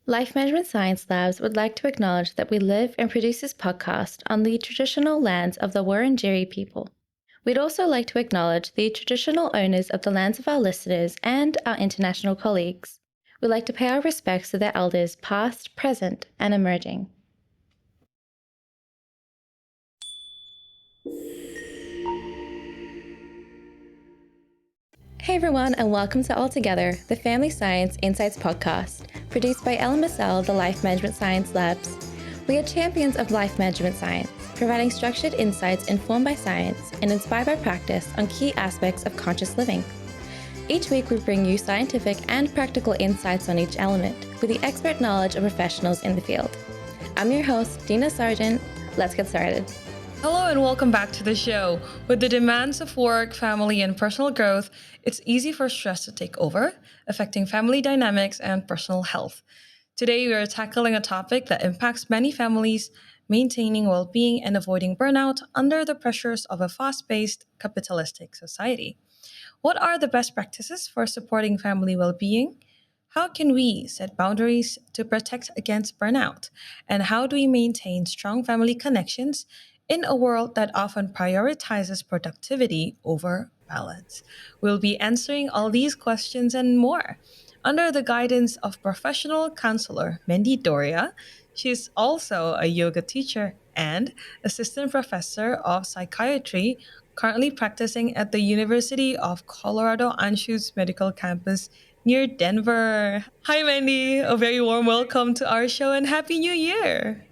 Life Management Science Labs would like to acknowledge that we live and produce this podcast on the traditional lands of the Wurundjeri people. We'd also like to acknowledge the traditional owners of the lands of our listeners and our international colleagues. We'd like to pay our respects to their elders past, present, and emerging. Hey everyone, and welcome to All Together, the Family Science Insights podcast, produced by LMSL, the Life Management Science Labs. We are champions of life management science, providing structured insights informed by science and inspired by practice on key aspects of conscious living. Each week we bring you scientific and practical insights on each element, with the expert knowledge of professionals in the field. I'm your host, Dina Sargent. Let's get started. Hello and welcome back to the show. With the demands of work, family, and personal growth, it's easy for stress to take over, affecting family dynamics and personal health. Today, we are tackling a topic that impacts many families, maintaining well-being and avoiding burnout under the pressures of a fast-paced, capitalistic society. What are the best practices for supporting family well-being? How can we set boundaries to protect against burnout? And how do we maintain strong family connections in a world that often prioritizes productivity over balance? We'll be answering all these questions and more under the guidance of professional counselor Mandy Doria. She's also a yoga teacher and assistant professor of psychiatry, currently practicing at the University of Colorado Anschutz Medical Campus near Denver. Hi, Mandy. A very warm welcome to our show and Happy New Year.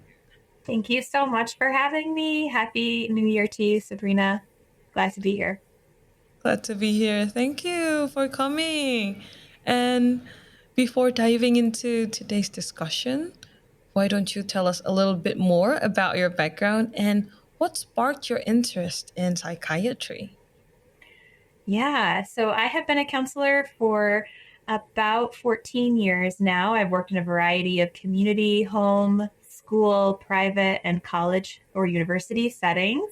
Thank you so much for having me. Happy New Year to you, Sabrina. Glad to be here. Glad to be here. Thank you for coming. And before diving into today's discussion, why don't you tell us a little bit more about your background and what sparked your interest in psychiatry? Yeah, so I have been a counselor for about 14 years now. I've worked in a variety of community, home, school, private, and college or university settings.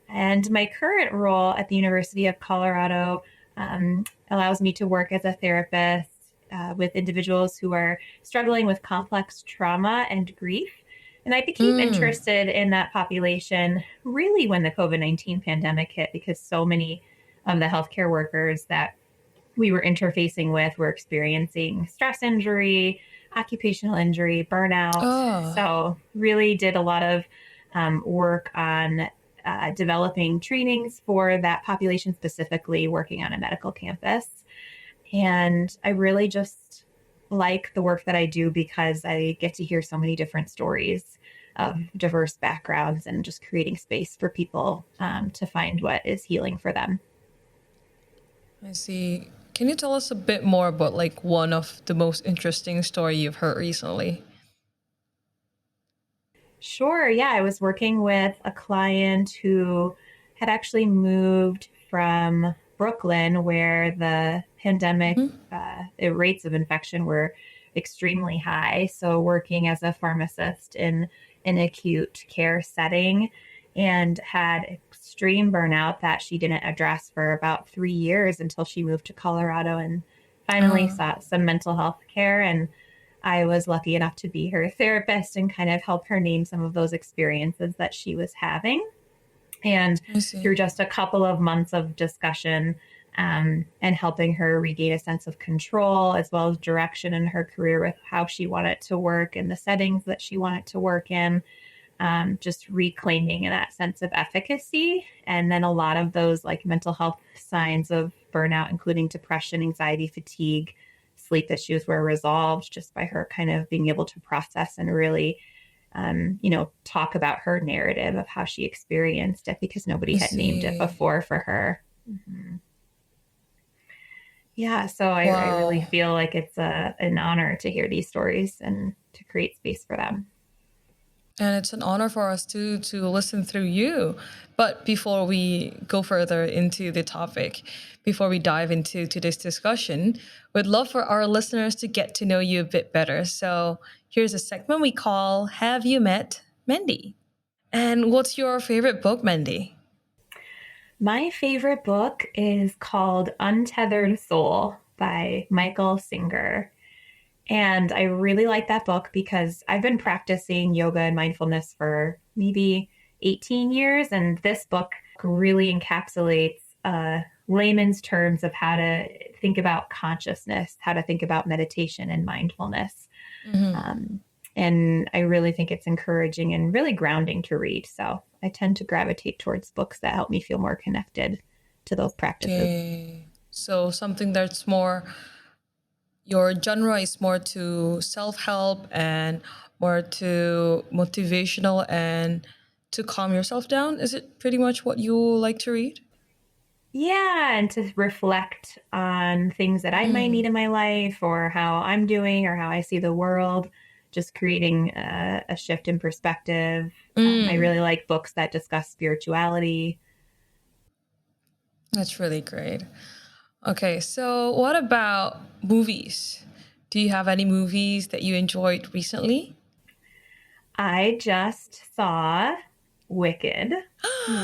And my current role at the University of Colorado allows me to work as a therapist with individuals who are struggling with complex trauma and grief. And I became interested in that population really when the COVID-19 pandemic hit, because so many of the healthcare workers that we were interfacing with were experiencing stress injury, occupational injury, burnout. So really did a lot of work on developing trainings for that population, specifically working on a medical campus. And I really just like the work that I do because I get to hear so many different stories of diverse backgrounds and just creating space for people to find what is healing for them. I see. Can you tell us a bit more about one of the most interesting story you've heard recently? Sure. Yeah. I was working with a client who had actually moved from Brooklyn, where the pandemic rates of infection were extremely high. So working as a pharmacist in an acute care setting, and had extreme burnout that she didn't address for about 3 years until she moved to Colorado and finally sought some mental health care. And I was lucky enough to be her therapist and kind of help her name some of those experiences that she was having. And through just a couple of months of discussion and helping her regain a sense of control as well as direction in her career with how she wanted to work and the settings that she wanted to work in, just reclaiming that sense of efficacy. And then a lot of those mental health signs of burnout, including depression, anxiety, fatigue, sleep issues, were resolved just by her kind of being able to process and really, talk about her narrative of how she experienced it, because nobody had named it before for her. Mm-hmm. Yeah, so I really feel like it's an honor to hear these stories and to create space for them. And it's an honor for us to listen through you. But before we go further into the topic, before we dive into today's discussion, we'd love for our listeners to get to know you a bit better. So here's a segment we call Have You Met Mandy? And what's your favorite book, Mandy? My favorite book is called Untethered Soul by Michael Singer. And I really like that book because I've been practicing yoga and mindfulness for maybe 18 years. And this book really encapsulates layman's terms of how to think about consciousness, how to think about meditation and mindfulness. Um, and I really think it's encouraging and really grounding to read. So I tend to gravitate towards books that help me feel more connected to those practices. Okay. So something that's more, your genre is more to self-help and more to motivational and to calm yourself down. Is it pretty much what you like to read? Yeah, and to reflect on things that I might need in my life or how I'm doing or how I see the world, just creating a shift in perspective. I really like books that discuss spirituality. That's really great. Okay, so what about movies? Do you have any movies that you enjoyed recently? I just saw Wicked,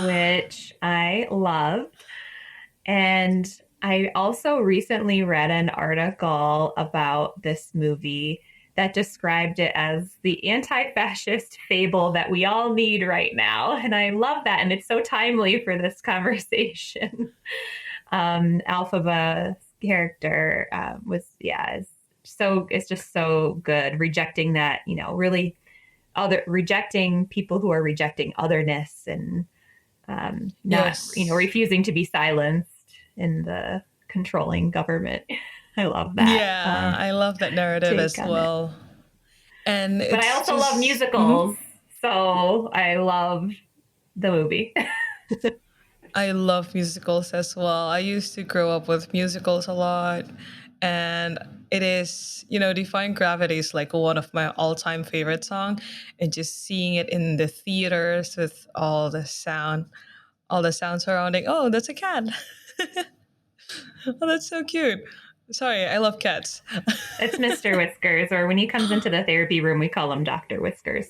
which I loved. And I also recently read an article about this movie that described it as the anti-fascist fable that we all need right now. And I love that. And it's so timely for this conversation. Alphaba's character it's just so good. Rejecting that, really rejecting people who are rejecting otherness and not, refusing to be silenced in the controlling government. I love that. Yeah, I love that narrative as well. But I also love musicals, so I love the movie. I love musicals as well. I used to grow up with musicals a lot, and it is, Defying Gravity is like one of my all-time favorite song, and just seeing it in the theaters with all the sound surrounding. Oh, that's a cat. Oh, that's so cute. Sorry, I love cats. It's Mr. Whiskers, or when he comes into the therapy room, we call him Dr. Whiskers.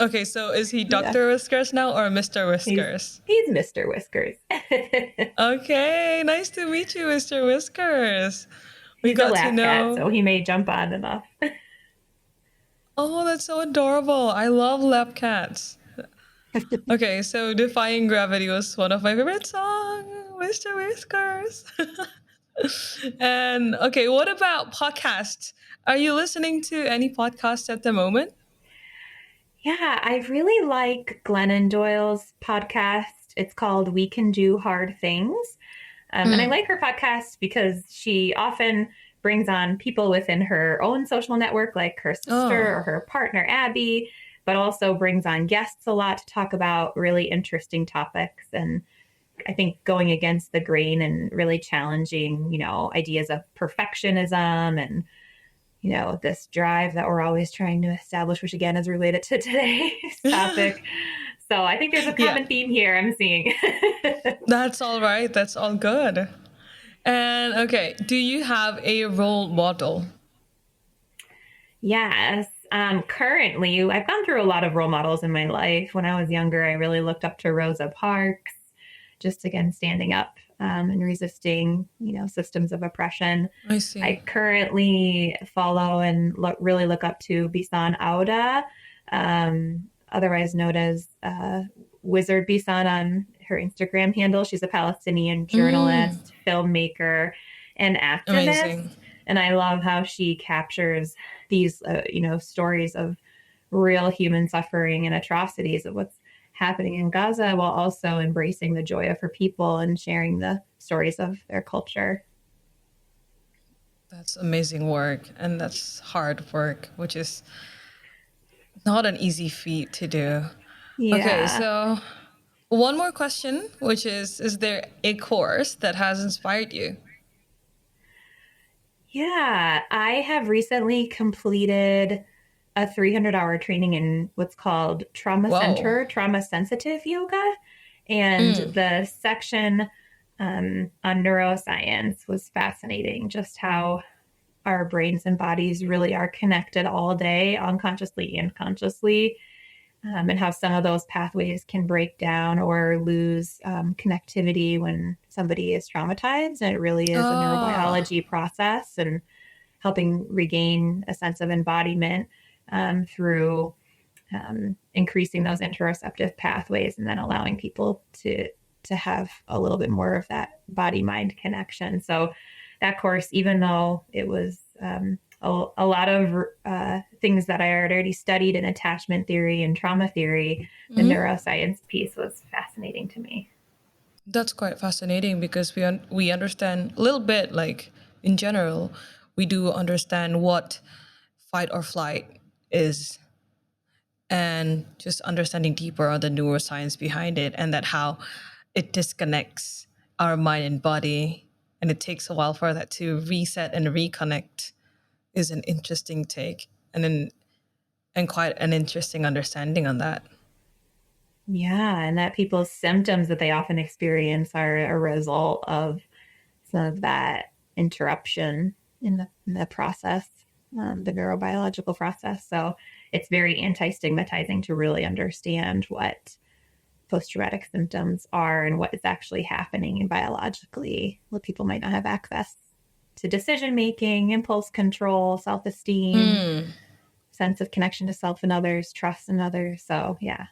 Okay, so is he Dr. Whiskers now or Mr. Whiskers? He's Mr. Whiskers. Okay, nice to meet you, Mr. Whiskers. He's a lap cat, so he may jump on and off. Oh, that's so adorable. I love lap cats. Okay, so Defying Gravity was one of my favorite songs, Mr. Whiskers. And okay, what about podcasts? Are you listening to any podcasts at the moment? Yeah, I really like Glennon Doyle's podcast. It's called We Can Do Hard Things. And I like her podcast because she often brings on people within her own social network, like her sister or her partner, Abby, but also brings on guests a lot to talk about really interesting topics. And I think going against the grain and really challenging, ideas of perfectionism and this drive that we're always trying to establish, which again is related to today's topic. So I think there's a common theme here I'm seeing. That's all right. That's all good. And okay, do you have a role model? Yes. Currently, I've gone through a lot of role models in my life. When I was younger, I really looked up to Rosa Parks, just again, standing up and resisting, systems of oppression. I see. I currently follow and really look up to Bisan Auda, otherwise known as Wizard Bisan on her Instagram handle. She's a Palestinian journalist, filmmaker, and activist. Amazing. And I love how she captures these, stories of real human suffering and atrocities of what's happening in Gaza, while also embracing the joy of her people and sharing the stories of their culture. That's amazing work, and that's hard work, which is not an easy feat to do. Yeah. Okay, so one more question, which is there a course that has inspired you? Yeah, I have recently completed a 300-hour training in what's called trauma sensitive yoga. And the section on neuroscience was fascinating, just how our brains and bodies really are connected all day, unconsciously and consciously, and how some of those pathways can break down or lose connectivity when somebody is traumatized. And it really is a neurobiology process. And helping regain a sense of embodiment through increasing those interoceptive pathways, and then allowing people to have a little bit more of that body-mind connection. So that course, even though it was a lot of things that I already studied in attachment theory and trauma theory, the neuroscience piece was fascinating to me. That's quite fascinating because we understand a little bit, like in general, we do understand what fight or flight is, and just understanding deeper on the neuroscience behind it, and that how it disconnects our mind and body, and it takes a while for that to reset and reconnect, is an interesting take, and quite an interesting understanding on that. Yeah, and that people's symptoms that they often experience are a result of some of that interruption in the process, the neurobiological process. So it's very anti-stigmatizing to really understand what post-traumatic symptoms are and what is actually happening biologically. Well, people might not have access to decision-making, impulse control, self-esteem, sense of connection to self and others, trust in others. So yeah.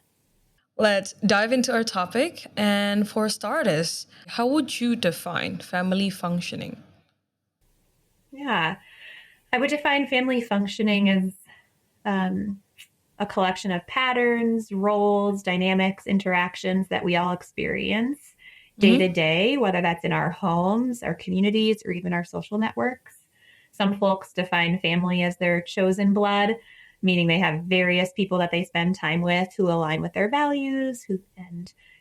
Let's dive into our topic. And for starters, how would you define family functioning? Yeah, I would define family functioning as a collection of patterns, roles, dynamics, interactions that we all experience day to day, whether that's in our homes, our communities, or even our social networks. Some folks define family as their chosen blood, meaning they have various people that they spend time with who align with their values who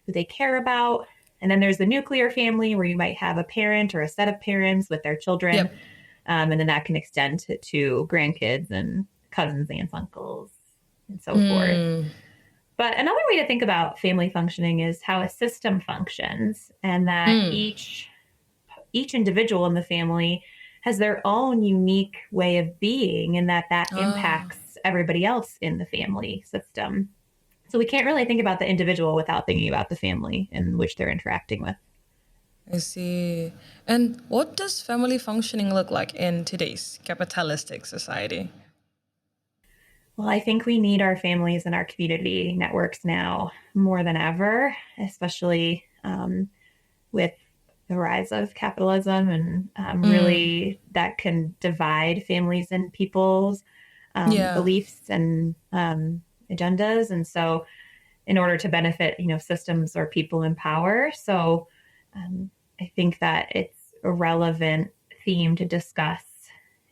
they care about. And then there's the nuclear family, where you might have a parent or a set of parents with their children. Yep. And then that can extend to grandkids and cousins, aunts, uncles, and so forth. But another way to think about family functioning is how a system functions, and that each individual in the family has their own unique way of being, and that impacts everybody else in the family system. So we can't really think about the individual without thinking about the family in which they're interacting with. I see. And what does family functioning look like in today's capitalistic society? Well, I think we need our families and our community networks now more than ever, especially with the rise of capitalism, and really that can divide families and people's beliefs and agendas. And so in order to benefit, systems or people in power. So I think that it's a relevant theme to discuss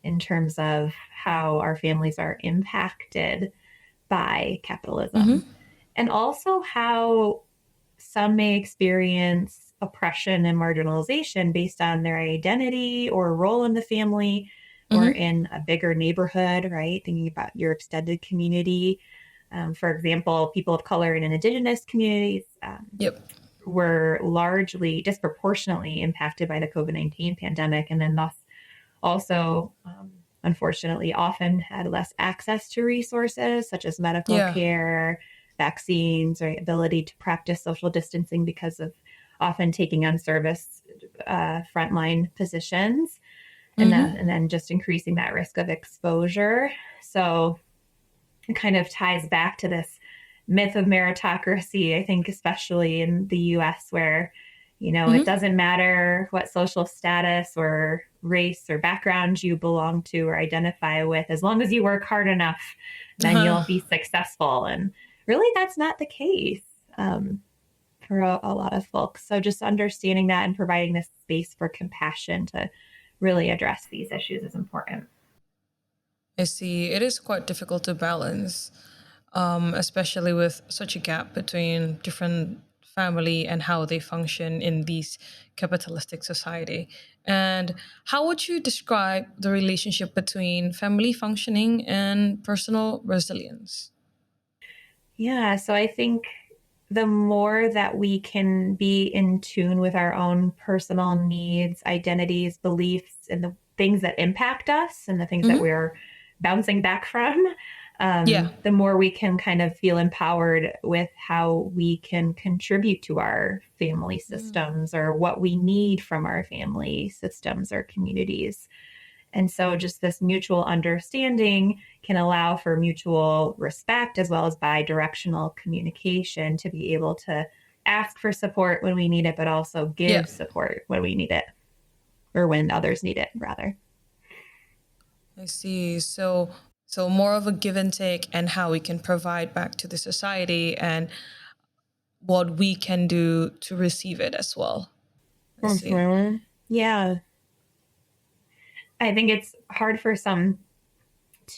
in terms of how our families are impacted by capitalism, and also how some may experience oppression and marginalization based on their identity or role in the family or in a bigger neighborhood, right? Thinking about your extended community. For example, people of color in indigenous communities were largely disproportionately impacted by the COVID-19 pandemic, and then thus also, unfortunately, often had less access to resources such as medical care, vaccines, or ability to practice social distancing because of often taking on service frontline positions, and then just increasing that risk of exposure. So it kind of ties back to this myth of meritocracy, I think, especially in the US, where it doesn't matter what social status or race or background you belong to or identify with. As long as you work hard enough, then you'll be successful. And really, that's not the case for a lot of folks. So just understanding that and providing this space for compassion to really address these issues is important. I see. It is quite difficult to balance, especially with such a gap between different family and how they function in these capitalistic society. And how would you describe the relationship between family functioning and personal resilience? Yeah, so I think the more that we can be in tune with our own personal needs, identities, beliefs, and the things that impact us and the things that we're bouncing back from, the more we can kind of feel empowered with how we can contribute to our family systems or what we need from our family systems or communities. And so just this mutual understanding can allow for mutual respect as well as bi-directional communication to be able to ask for support when we need it, but also give support when we need it, or when others need it, rather. I see. So more of a give and take, and how we can provide back to the society and what we can do to receive it as well. I see. Mm-hmm. Yeah. I think it's hard for some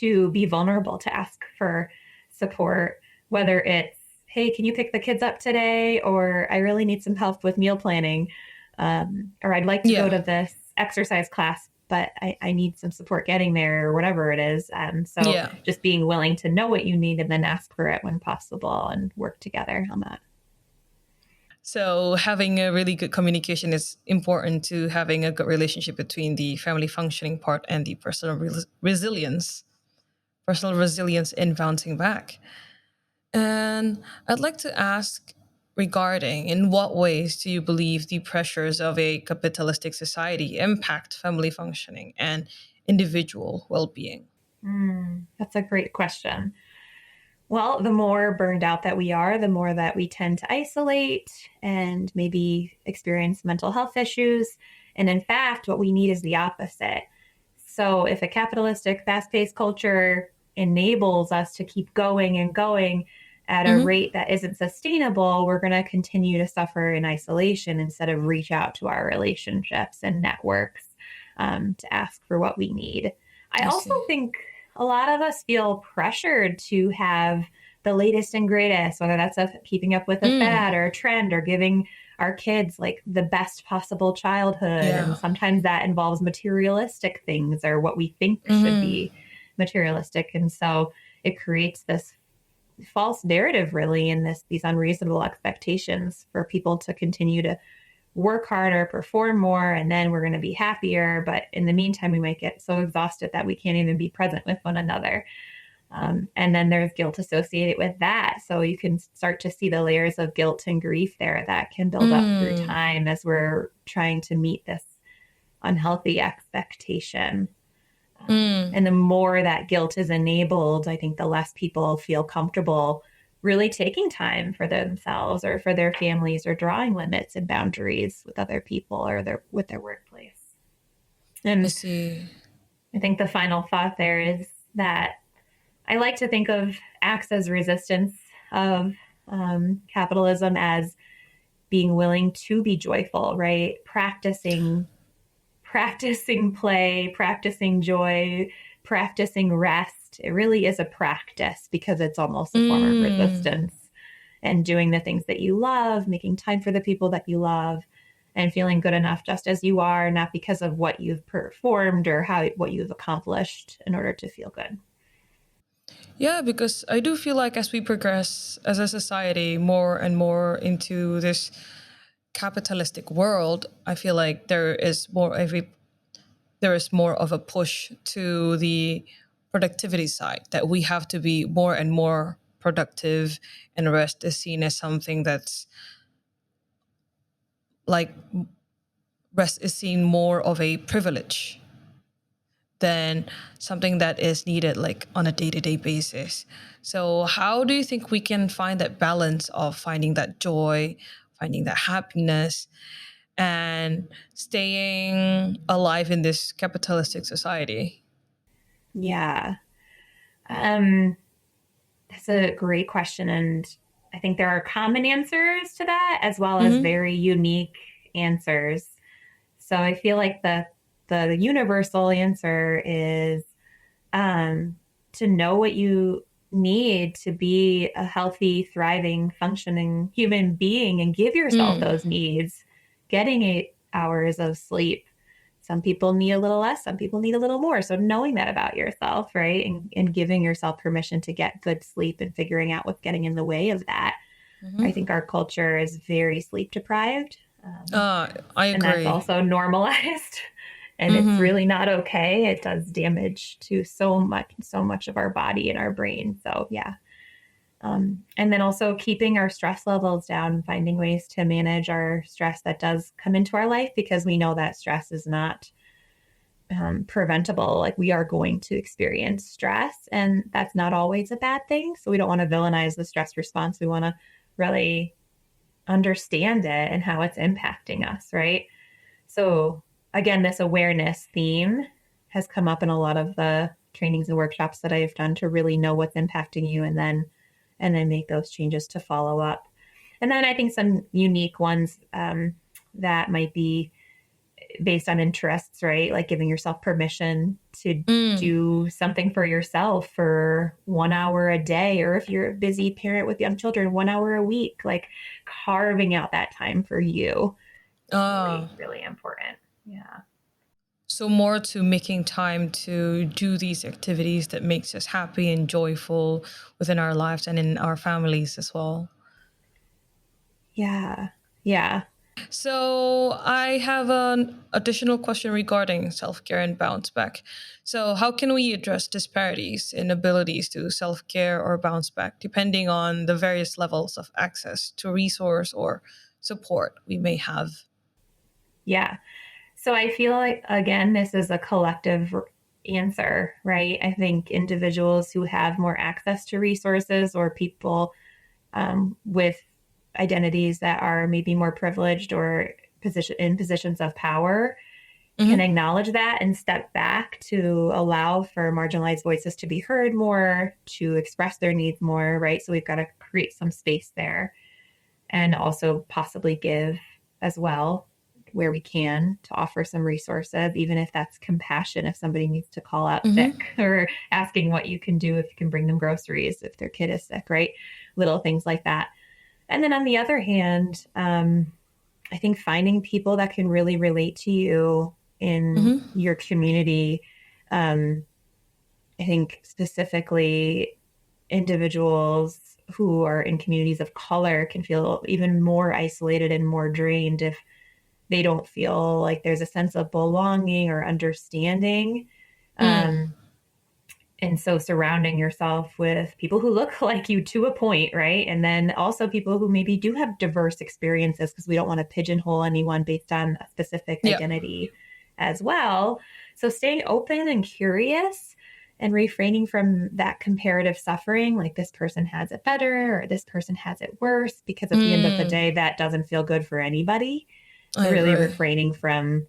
to be vulnerable to ask for support, whether it's, hey, can you pick the kids up today? Or I really need some help with meal planning. Or I'd like to go to this exercise class, but I need some support getting there, or whatever it is. So just being willing to know what you need and then ask for it when possible and work together on that. So having a really good communication is important to having a good relationship between the family functioning part and the personal resilience in bouncing back. And I'd like to ask regarding, in what ways do you believe the pressures of a capitalistic society impact family functioning and individual well-being? That's a great question. Well, the more burned out that we are, the more that we tend to isolate and maybe experience mental health issues. And in fact, what we need is the opposite. So if a capitalistic, fast-paced culture enables us to keep going and going at a rate that isn't sustainable, we're going to continue to suffer in isolation instead of reach out to our relationships and networks to ask for what we need. I also think a lot of us feel pressured to have the latest and greatest, whether that's keeping up with a fad or a trend, or giving our kids like the best possible childhood. And sometimes that involves materialistic things, or what we think should be materialistic. And so it creates this false narrative, really, and these unreasonable expectations for people to continue to work harder, perform more, and then we're going to be happier. But in the meantime, we might get so exhausted that we can't even be present with one another. And then there's guilt associated with that. So you can start to see the layers of guilt and grief there that can build up through time as we're trying to meet this unhealthy expectation. And the more that guilt is enabled, I think the less people feel comfortable really taking time for themselves or for their families, or drawing limits and boundaries with other people or with their workplace. And I see. I think the final thought there is that I like to think of acts as resistance of capitalism as being willing to be joyful, right? Practicing play, practicing joy, practicing rest. It really is a practice, because it's almost a form of resistance, and doing the things that you love, making time for the people that you love, and feeling good enough just as you are, not because of what you've performed or what you've accomplished in order to feel good. Yeah, because I do feel like as we progress as a society more and more into this capitalistic world, I feel like there is more of a push to the productivity side, that we have to be more and more productive, and rest is seen as something that's like, rest is seen more of a privilege than something that is needed like on a day-to-day basis. So how do you think we can find that balance of finding that joy, finding that happiness, and staying alive in this capitalistic society? Yeah. That's a great question. And I think there are common answers to that, as well as very unique answers. So I feel like the universal answer is to know what you need to be a healthy, thriving, functioning human being, and give yourself those needs. Getting 8 hours of sleep. Some people need a little less, some people need a little more. So knowing that about yourself, right? And giving yourself permission to get good sleep, and figuring out what's getting in the way of that. I think our culture is very sleep deprived. I agree. And that's also normalized. And it's really not okay. It does damage to so much of our body and our brain. So yeah. And then also keeping our stress levels down, finding ways to manage our stress that does come into our life, because we know that stress is not preventable. Like, we are going to experience stress, and that's not always a bad thing. So we don't want to villainize the stress response. We want to really understand it and how it's impacting us, right? So again, this awareness theme has come up in a lot of the trainings and workshops that I've done, to really know what's impacting you, and then make those changes to follow up. And then I think some unique ones that might be based on interests, right? Like giving yourself permission to do something for yourself for 1 hour a day, or if you're a busy parent with young children, 1 hour a week, like carving out that time for you. Really, really important. Yeah. So more to making time to do these activities that makes us happy and joyful within our lives and in our families as well. Yeah. Yeah. So I have an additional question regarding self-care and bounce back. So how can we address disparities in abilities to self-care or bounce back, depending on the various levels of access to resource or support we may have? Yeah. So I feel like, again, this is a collective answer, right? I think individuals who have more access to resources, or people with identities that are maybe more privileged or in positions of power, can acknowledge that and step back to allow for marginalized voices to be heard more, to express their needs more, right? So we've got to create some space there, and also possibly give as well where we can, to offer some resources, even if that's compassion, if somebody needs to call out sick, or asking what you can do, if you can bring them groceries if their kid is sick, right? Little things like that. And then on the other hand, I think finding people that can really relate to you in your community. I think specifically individuals who are in communities of color can feel even more isolated and more drained if they don't feel like there's a sense of belonging or understanding. And so surrounding yourself with people who look like you to a point, right? And then also people who maybe do have diverse experiences, because we don't want to pigeonhole anyone based on a specific identity as well. So staying open and curious, and refraining from that comparative suffering, like this person has it better or this person has it worse, because at the end of the day, that doesn't feel good for anybody. Really refraining from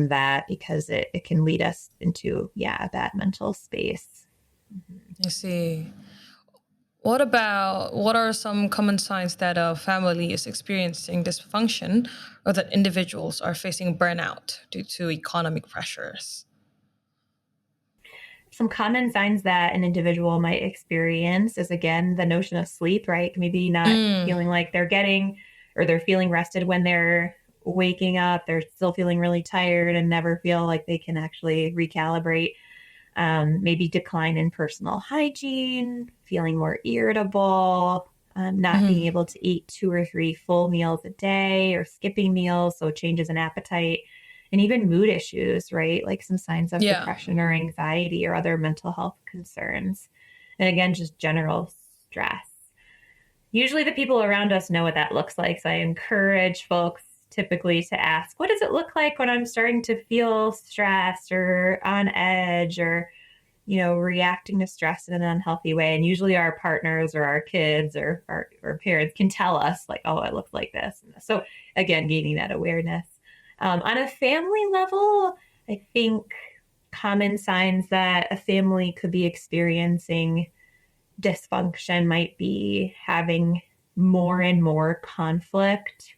that, because it can lead us into a bad mental space. I see. What are some common signs that a family is experiencing dysfunction, or that individuals are facing burnout due to economic pressures? Some common signs that an individual might experience is, again, the notion of sleep, right? Maybe not feeling like they're getting, or they're feeling rested when they're waking up. They're still feeling really tired and never feel like they can actually recalibrate. Maybe decline in personal hygiene, feeling more irritable, not being able to eat 2 or 3 full meals a day, or skipping meals, so changes in appetite, and even mood issues, right? Like some signs of depression or anxiety or other mental health concerns. And again, just general stress. Usually the people around us know what that looks like. So I encourage folks typically to ask, what does it look like when I'm starting to feel stressed or on edge, or, reacting to stress in an unhealthy way? And usually our partners or our kids or our parents can tell us, like, oh, it looks like this. So again, gaining that awareness. On a family level, I think common signs that a family could be experiencing dysfunction might be having more and more conflict,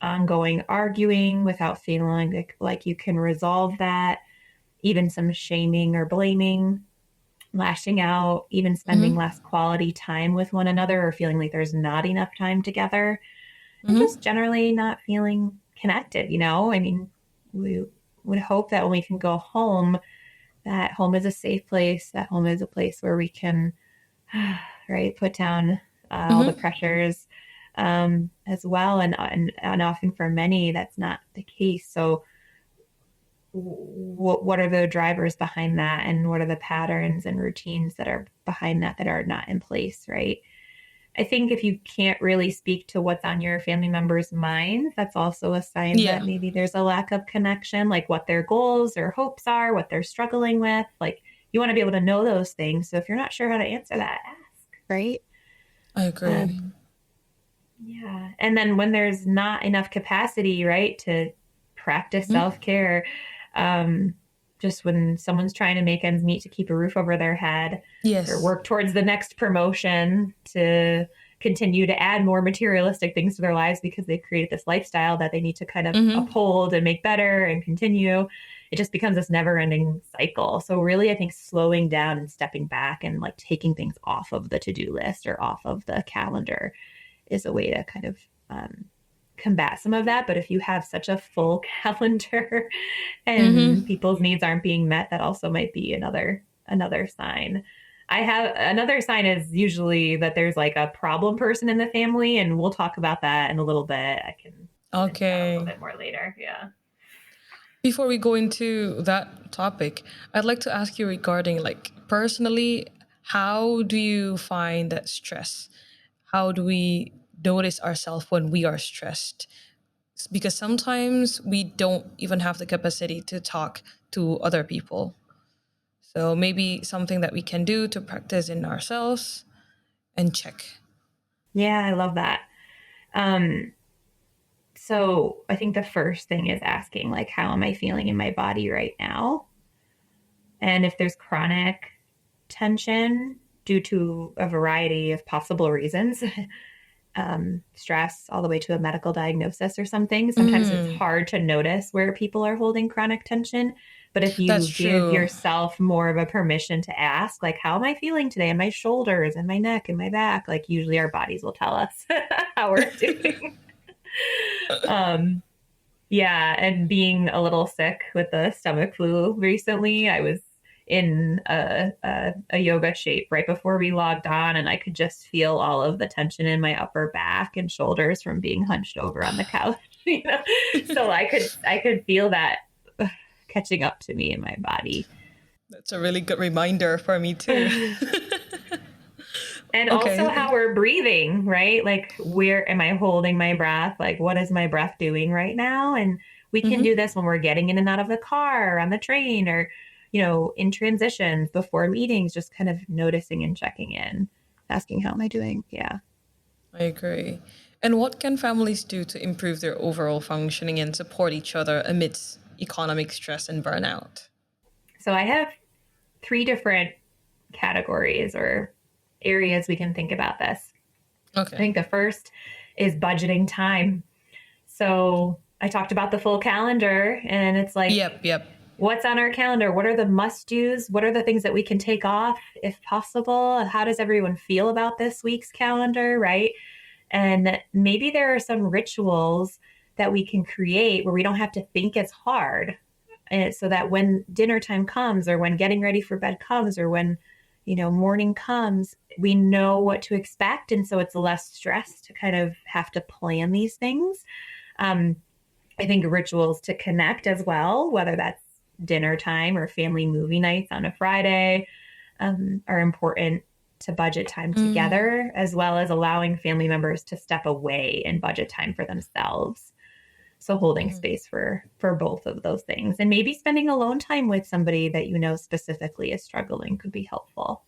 ongoing arguing without feeling like you can resolve that, even some shaming or blaming, lashing out, even spending less quality time with one another, or feeling like there's not enough time together, and just generally not feeling connected. I mean, we would hope that when we can go home, that home is a safe place, that home is a place where we can, right, put down all the pressures as well. And often for many, that's not the case. So what are the drivers behind that? And what are the patterns and routines that are behind that are not in place, right? I think if you can't really speak to what's on your family members' minds, that's also a sign that Yeah. maybe there's a lack of connection, like what their goals or hopes are, what they're struggling with. Like you want to be able to know those things. So if you're not sure how to answer that, ask, right? I agree. Um, yeah. And then when there's not enough capacity, right, to practice self-care, just when someone's trying to make ends meet to keep a roof over their head or Yes. work towards the next promotion to continue to add more materialistic things to their lives because they've created this lifestyle that they need to kind of uphold and make better and continue. It just becomes this never ending cycle. So really, I think slowing down and stepping back and like taking things off of the to-do list or off of the calendar is a way to kind of combat some of that. But if you have such a full calendar and people's needs aren't being met, that also might be another sign. I have another sign is usually that there's like a problem person in the family, and we'll talk about that in a little bit. I can a little bit more later. Yeah. Before we go into that topic, I'd like to ask you regarding like personally, how do you find that stress? How do we notice ourselves when we are stressed? Because sometimes we don't even have the capacity to talk to other people. So maybe something that we can do to practice in ourselves and check. Yeah, I love that. So I think the first thing is asking, like, how am I feeling in my body right now? And if there's chronic tension due to a variety of possible reasons, stress all the way to a medical diagnosis or something, sometimes it's hard to notice where people are holding chronic tension. But if you give yourself more of a permission to ask, like, how am I feeling today in my shoulders and my neck and my back? Like usually our bodies will tell us how we're doing. Yeah. And being a little sick with the stomach flu recently, I was in a yoga shape right before we logged on, and I could just feel all of the tension in my upper back and shoulders from being hunched over on the couch, you know? So I could feel that catching up to me in my body. That's a really good reminder for me too. And also how we're breathing, right? Like, where am I holding my breath? Like, what is my breath doing right now? And we can do this when we're getting in and out of the car or on the train or, you know, in transitions before meetings, just kind of noticing and checking in, asking, how am I doing? Yeah. I agree. And what can families do to improve their overall functioning and support each other amidst economic stress and burnout? So I have 3 different categories or areas we can think about this. Okay. I think the first is budgeting time. So I talked about the full calendar, and it's like, Yep. What's on our calendar? What are the must-dos? What are the things that we can take off if possible? How does everyone feel about this week's calendar, right? And maybe there are some rituals that we can create where we don't have to think as hard. And so that when dinner time comes, or when getting ready for bed comes, or when, you know, morning comes, we know what to expect. And so it's less stress to kind of have to plan these things. I think rituals to connect as well, whether that's dinner time or family movie nights on a Friday, are important to budget time together, as well as allowing family members to step away and budget time for themselves. So holding space for both of those things, and maybe spending alone time with somebody that you know specifically is struggling could be helpful.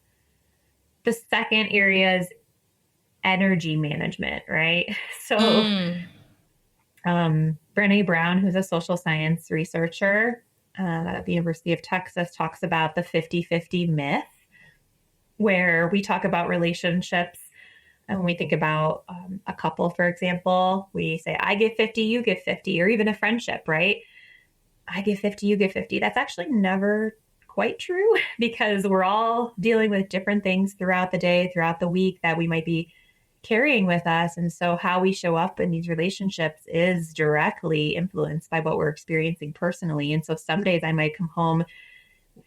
The second area is energy management, right? So Brené Brown, who's a social science researcher at the University of Texas, talks about the 50-50 myth, where we talk about relationships. And when we think about a couple, for example, we say, I give 50, you give 50, or even a friendship, right? I give 50, you give 50. That's actually never quite true, because we're all dealing with different things throughout the day, throughout the week, that we might be carrying with us. And so how we show up in these relationships is directly influenced by what we're experiencing personally. And so some days I might come home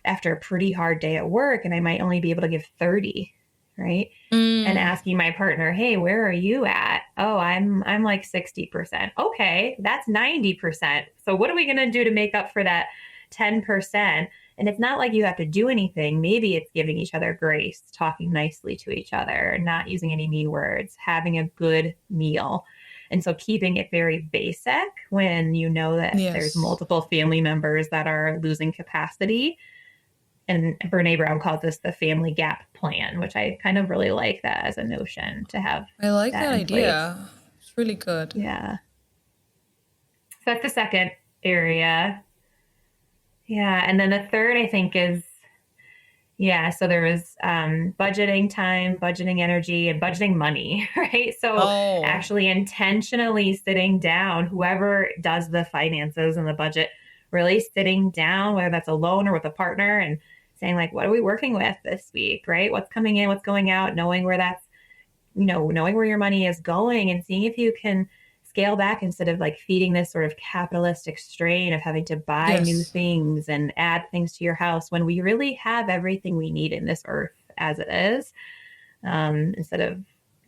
after a pretty hard day at work, and I might only be able to give 30, right? And asking my partner, hey, where are you at? Oh, I'm like 60%. Okay, that's 90%. So what are we going to do to make up for that 10%? And it's not like you have to do anything. Maybe it's giving each other grace, talking nicely to each other, not using any me words, having a good meal. And so keeping it very basic when you know that there's Yes. multiple family members that are losing capacity. And Brene Brown calls this the family gap plan, which I kind of really like that as a notion to have I like that that in place. idea. It's really good. Yeah. So that's the second area. Yeah. And then the third, I think, is so there was budgeting time, budgeting energy, and budgeting money, right? So Oh, actually intentionally sitting down, whoever does the finances and the budget, really sitting down, whether that's alone or with a partner, and saying, like, what are we working with this week, right? What's coming in, what's going out, knowing where that's, knowing where your money is going, and seeing if you can scale back instead of like feeding this sort of capitalistic strain of having to buy new yes. things and add things to your house when we really have everything we need in this earth as it is. Instead of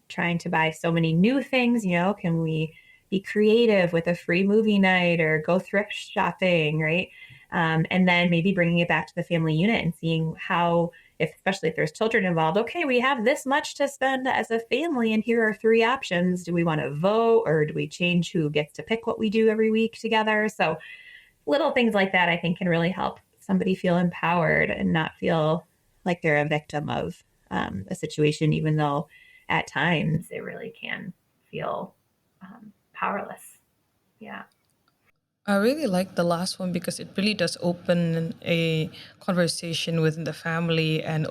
trying to buy so many new things, can we be creative with a free movie night or go thrift shopping, right? And then maybe bringing it back to the family unit and seeing how, especially if there's children involved, okay, we have this much to spend as a family, and here are 3 options. Do we want to vote, or do we change who gets to pick what we do every week together? So little things like that, I think, can really help somebody feel empowered and not feel like they're a victim of a situation, even though at times it really can feel powerless. Yeah. I really like the last one because it really does open a conversation within the family um,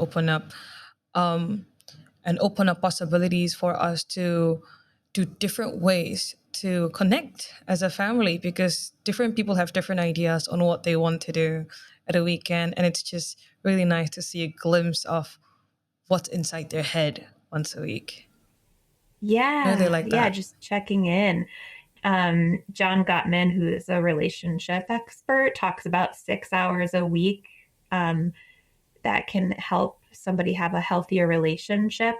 and open up possibilities for us to do different ways to connect as a family, because different people have different ideas on what they want to do at a weekend, and it's just really nice to see a glimpse of what's inside their head once a week. I really Yeah. like Yeah. that. Just checking in. John Gottman, who is a relationship expert, talks about 6 hours a week that can help somebody have a healthier relationship.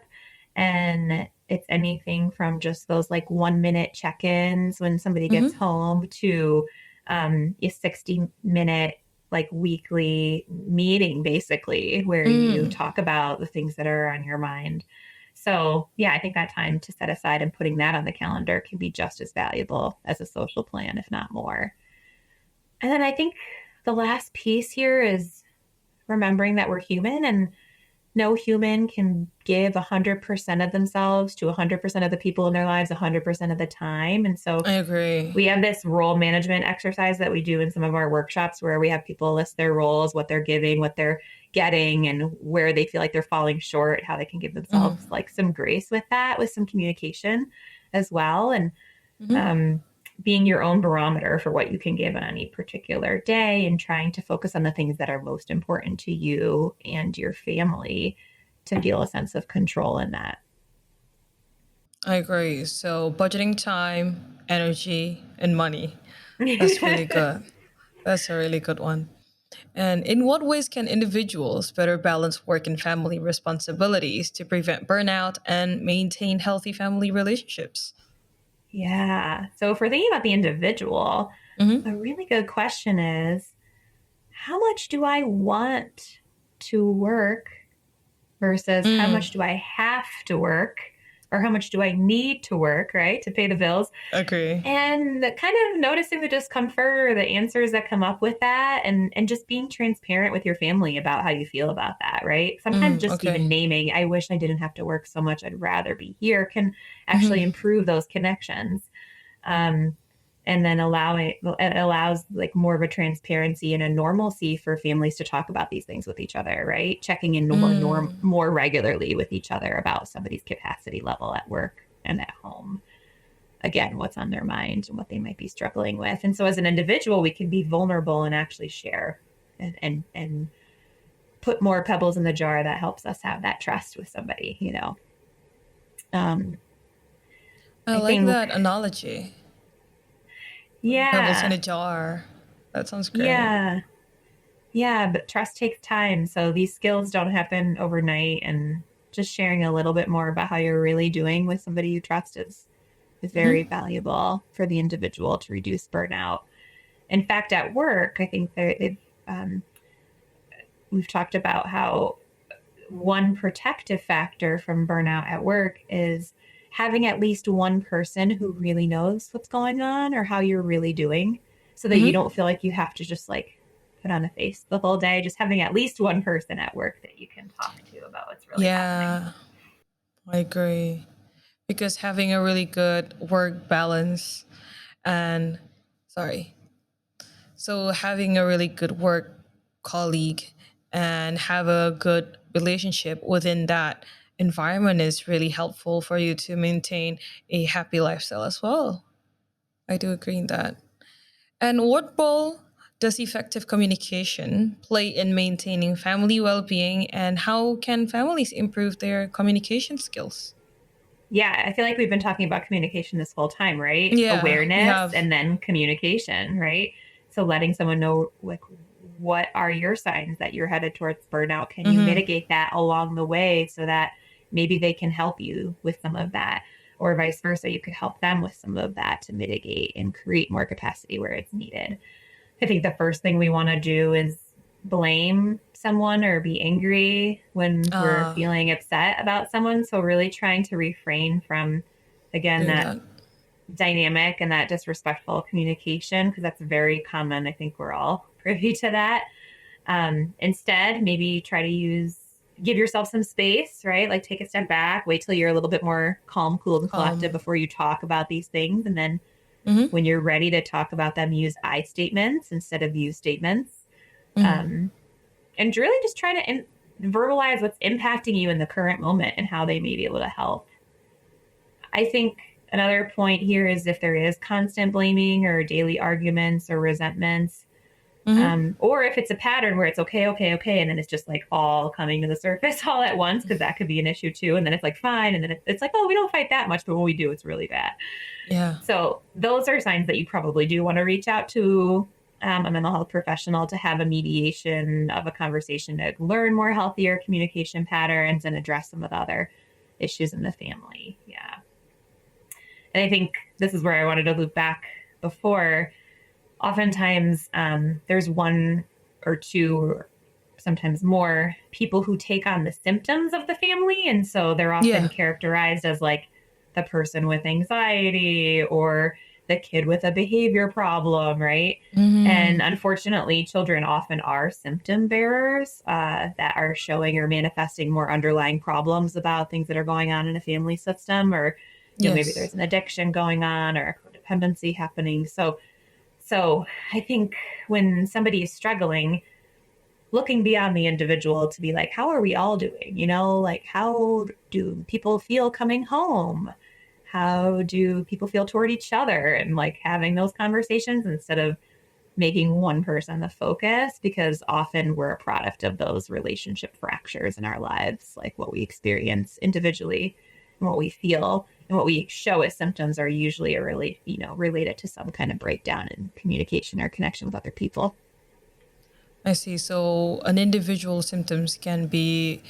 And it's anything from just those like 1 minute check-ins when somebody gets Hmm. home to a 60-minute like weekly meeting, basically, where you Mm, talk about the things that are on your mind. So yeah, I think that time to set aside and putting that on the calendar can be just as valuable as a social plan, if not more. And then I think the last piece here is remembering that we're human, and no human can give 100% of themselves to 100% of the people in their lives 100% of the time. And so I agree. we have this role management exercise that we do in some of our workshops where we have people list their roles, what they're giving, what they're getting, and where they feel like they're falling short, how they can give themselves Hmm. like some grace with that, with some communication as well. And Hmm. um, being your own barometer for what you can give on any particular day, and trying to focus on the things that are most important to you and your family to feel a sense of control in that. I agree. So budgeting time, energy, and money. That's really good. That's a really good one. And in what ways can individuals better balance work and family responsibilities to prevent burnout and maintain healthy family relationships? Yeah. So if we're thinking about the individual, a Hmm. really good question is, how much do I want to work versus how Mm, much do I have to work, or how much do I need to work, right, to pay the bills? agree. And kind of noticing the discomfort or the answers that come up with that, and just being transparent with your family about how you feel about that, right? Sometimes Mm, just even okay. naming, I wish I didn't have to work so much, I'd rather be here, can actually Hmm. improve those connections. Um, and then it allows like more of a transparency and a normalcy for families to talk about these things with each other, right? Checking in Mm, more regularly with each other about somebody's capacity level at work and at home. Again, what's on their mind and what they might be struggling with. And so as an individual, we can be vulnerable and actually share and put more pebbles in the jar that helps us have that trust with somebody. Um, I I like think, that analogy. Putting pebbles in yeah, a jar. That sounds great. yeah, yeah, but trust takes time. So these skills don't happen overnight. And just sharing a little bit more about how you're really doing with somebody you trust is very Hmm. valuable for the individual to reduce burnout. In fact, at work, I think they've we've talked about how one protective factor from burnout at work is having at least one person who really knows what's going on or how you're really doing, so that you don't feel like you have to just like put on a face the whole day. Just having at least one person at work that you can talk to about what's really happening. I agree. Because having a really good work balance and, sorry, so having a really good work colleague and have a good relationship within that environment is really helpful for you to maintain a happy lifestyle as well. I do agree in that. And what role does effective communication play in maintaining family well-being, and how can families improve their communication skills? Yeah, I feel like we've been talking about communication this whole time, right? Yeah, we Awareness have. and then communication, right? So letting someone know, like, what are your signs that you're headed towards burnout? Can you mitigate that along the way so that maybe they can help you with some of that, or vice versa? You could help them with some of that to mitigate and create more capacity where it's needed. I think the first thing we want to do is blame someone or be angry when we're feeling upset about someone. So really trying to refrain from, again, Doing that that. dynamic and that disrespectful communication, because that's very common. I think we're all privy to that. Instead, maybe try to give yourself some space, right? Like take a step back, wait till you're a little bit more calm, cool, and collected before you talk about these things. And then when you're ready to talk about them, use I statements instead of you statements. And really just try to verbalize what's impacting you in the current moment and how they may be able to help. I think another point here is if there is constant blaming or daily arguments or resentments, or if it's a pattern where it's okay, and then it's just like all coming to the surface all at once, because that could be an issue too. And then it's like fine, and then it's like, oh, we don't fight that much, but when we do, it's really bad. Yeah. So those are signs that you probably do want to reach out to a mental health professional to have a mediation of a conversation to learn more healthier communication patterns and address some of the other issues in the family. Yeah. And I think this is where I wanted to loop back before. Oftentimes, there's one or two, or sometimes more people who take on the symptoms of the family. And so they're often characterized as like the person with anxiety or the kid with a behavior problem, right? And unfortunately, children often are symptom bearers that are showing or manifesting more underlying problems about things that are going on in a family system, or maybe there's an addiction going on or a codependency happening. So I think when somebody is struggling, looking beyond the individual to be like, how are we all doing? Like, how do people feel coming home? How do people feel toward each other? And like having those conversations instead of making one person the focus, because often we're a product of those relationship fractures in our lives. Like what we experience individually and what we feel and what we show as symptoms are usually related to some kind of breakdown in communication or connection with other people. I see. So an individual symptoms can be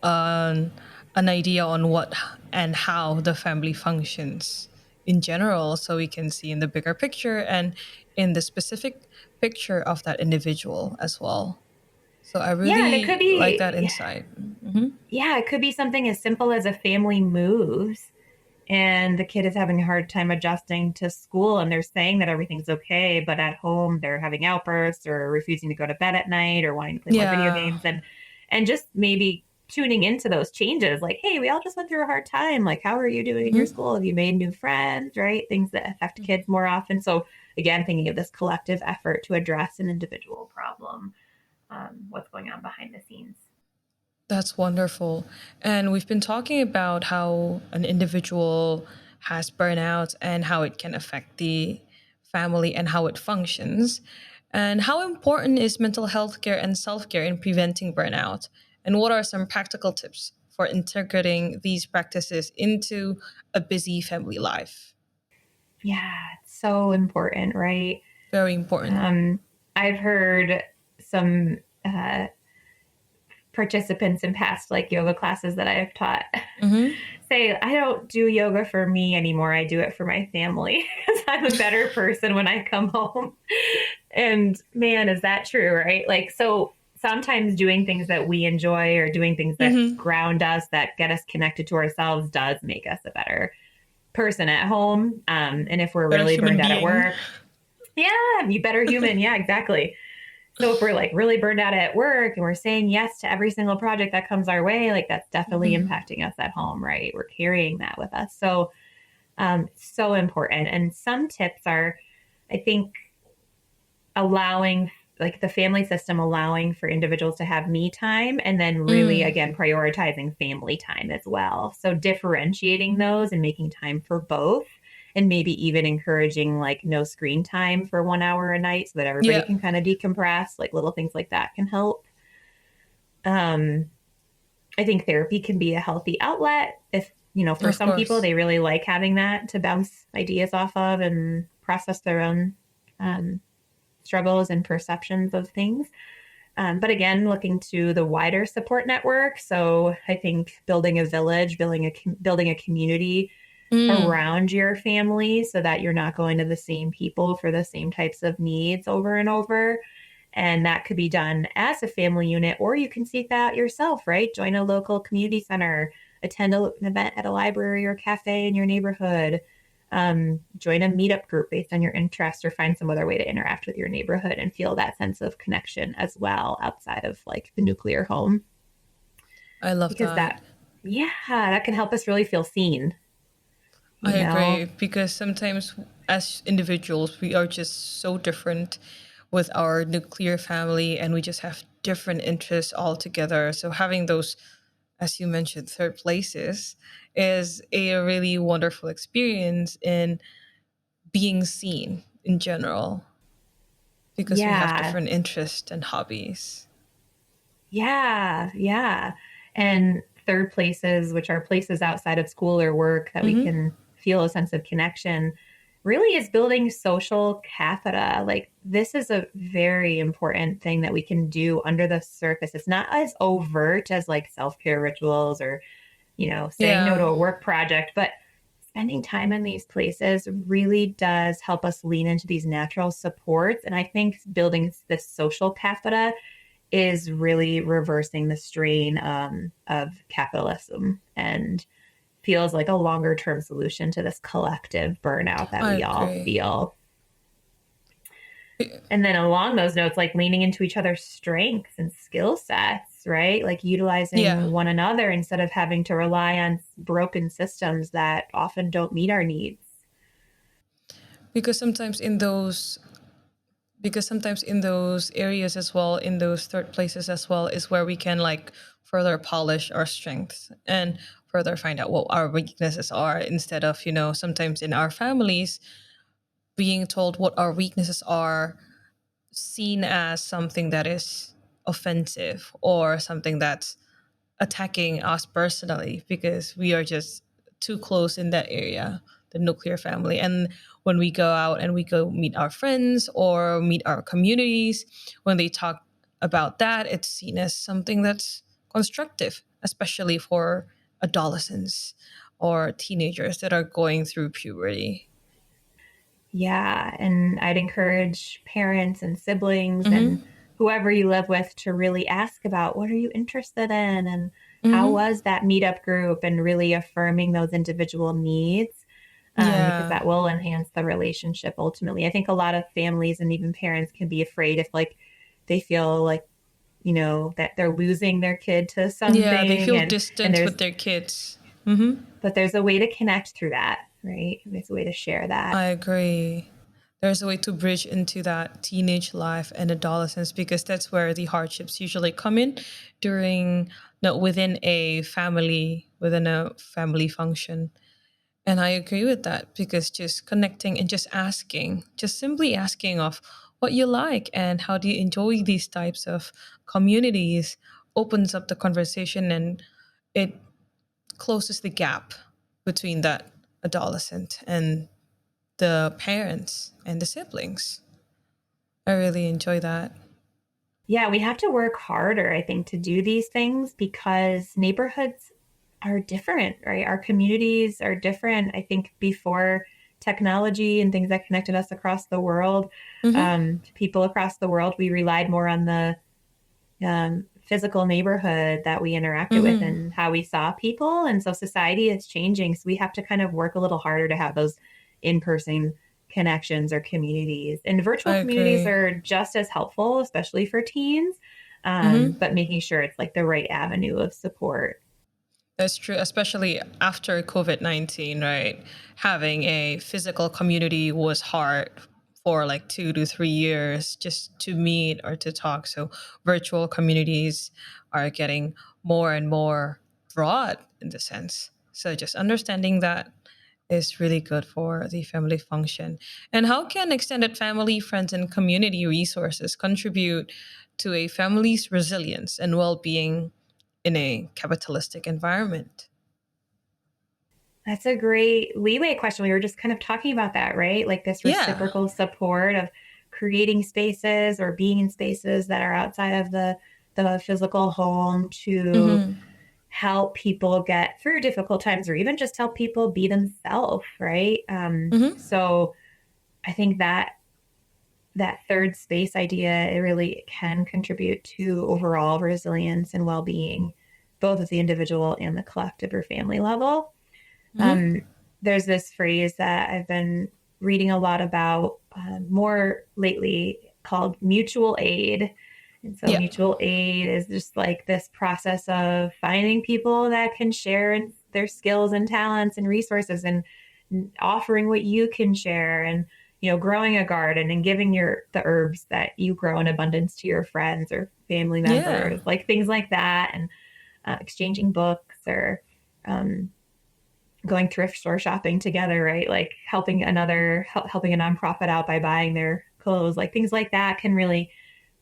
an idea on what and how the family functions in general, so we can see in the bigger picture and in the specific picture of that individual as well. So I Yeah, and it really could be like that insight. yeah, it could be something as simple as a family moves and the kid is having a hard time adjusting to school, and they're saying that everything's okay, but at home they're having outbursts or refusing to go to bed at night or wanting to play more video games, and just maybe tuning into those changes, like, hey, we all just went through a hard time. Like, how are you doing in your school? Have you made new friends, right? Things that affect kids more often. So again, thinking of this collective effort to address an individual problem, what's going on behind the scenes. That's wonderful. And we've been talking about how an individual has burnout and how it can affect the family and how it functions. And how important is mental health care and self-care in preventing burnout? And what are some practical tips for integrating these practices into a busy family life? Yeah, it's so important, right? Very important. I've heard some participants in past like yoga classes that I've taught say, I don't do yoga for me anymore. I do it for my family because I'm a better person when I come home. And man, is that true, right? Like, so sometimes doing things that we enjoy or doing things that ground us, that get us connected to ourselves, does make us a better person at home. And if we're Better really human burned out at being. work, yeah, you better human. Yeah, exactly. So if we're like really burned out at work and we're saying yes to every single project that comes our way, like that's definitely impacting us at home, right? We're carrying that with us. So, so important. And some tips are, I think, allowing like the family system allowing for individuals to have me time, and then really again prioritizing family time as well. So differentiating those and making time for both, and maybe even encouraging like no screen time for 1 hour a night so that everybody can kind of decompress. Like little things like that can help. I think therapy can be a healthy outlet if, for some people, they really like having that to bounce ideas off of and process their own struggles and perceptions of things. But again, looking to the wider support network. So I think building a village, building a community around your family so that you're not going to the same people for the same types of needs over and over. And that could be done as a family unit, or you can seek that out yourself, right? Join a local community center, attend an event at a library or cafe in your neighborhood, join a meetup group based on your interest, or find some other way to interact with your neighborhood and feel that sense of connection as well outside of like the nuclear home. I love because that. that can help us really feel seen. I agree, because sometimes as individuals, we are just so different with our nuclear family, and we just have different interests altogether. So having those, as you mentioned, third places is a really wonderful experience in being seen in general, because we have different interests and hobbies. Yeah. And third places, which are places outside of school or work that we can feel a sense of connection, really is building social capita. Like this is a very important thing that we can do under the surface. It's not as overt as like self-care rituals or, saying no to a work project, but spending time in these places really does help us lean into these natural supports. And I think building this social capita is really reversing the strain of capitalism and feels like a longer term solution to this collective burnout that we all feel. And then along those notes, like leaning into each other's strengths and skill sets, right? Like utilizing one another instead of having to rely on broken systems that often don't meet our needs. Because sometimes in those areas as well, in those third places as well, is where we can like further polish our strengths and further find out what our weaknesses are, instead of, sometimes in our families being told what our weaknesses are seen as something that is offensive or something that's attacking us personally, because we are just too close in that area, the nuclear family. And when we go out and we go meet our friends or meet our communities, when they talk about that, it's seen as something that's constructive, especially for adolescents or teenagers that are going through puberty. Yeah. And I'd encourage parents and siblings and whoever you live with to really ask about what are you interested in and how was that meetup group, and really affirming those individual needs, because that will enhance the relationship ultimately. I think a lot of families and even parents can be afraid if like they feel like, that they're losing their kid to something. Yeah, they feel distant with their kids. But there's a way to connect through that, right? There's a way to share that. I agree. There's a way to bridge into that teenage life and adolescence, because that's where the hardships usually come in within a family function. And I agree with that, because just connecting and just simply asking of what you like and how do you enjoy these types of communities opens up the conversation, and it closes the gap between that adolescent and the parents and the siblings. I really enjoy that. Yeah, we have to work harder, I think, to do these things because neighborhoods are different, right? Our communities are different. I think before technology and things that connected us across the world, people across the world, we relied more on the physical neighborhood that we interacted with Mm-hmm. and how we saw people. And so society is changing. So we have to kind of work a little harder to have those in-person connections or communities. And virtual I communities agree. are just as helpful, especially for teens, Mm-hmm. but making sure it's like the right avenue of support. That's true, especially after COVID-19, right? Having a physical community was hard for like 2 to 3 years just to meet or to talk. So virtual communities are getting more and more broad in the sense. So just understanding that is really good for the family function. And how can extended family, friends, and community resources contribute to a family's resilience and well being in a capitalistic environment? That's a great leeway question. We were just kind of talking about that, right? Like this Yeah. reciprocal support of creating spaces or being in spaces that are outside of the physical home to Mm-hmm. help people get through difficult times or even just help people be themselves, right? Mm-hmm. So I think that third space idea, it really can contribute to overall resilience and well-being, both at the individual and the collective or family level. Mm-hmm. There's this phrase that I've been reading a lot about more lately called mutual aid. And so, Yeah. mutual aid is just like this process of finding people that can share their skills and talents and resources and offering what you can share and growing a garden and giving the herbs that you grow in abundance to your friends or family Yeah. members, like things like that, and exchanging books or um, going thrift store shopping together, right? Like helping a nonprofit out by buying their clothes, like things like that can really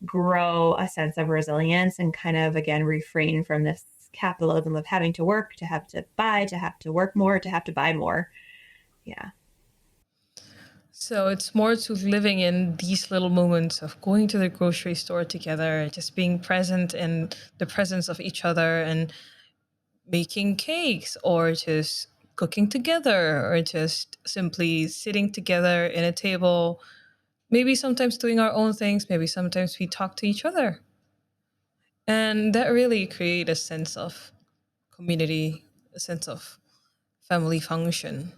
grow a sense of resilience and kind of again refrain from this capitalism of having to work, to have to buy, to have to work more, to have to buy more. Yeah. So it's more to living in these little moments of going to the grocery store together, just being present in the presence of each other and making cakes or just cooking together or just simply sitting together in a table. Maybe sometimes doing our own things, maybe sometimes we talk to each other. And that really create a sense of community, a sense of family function.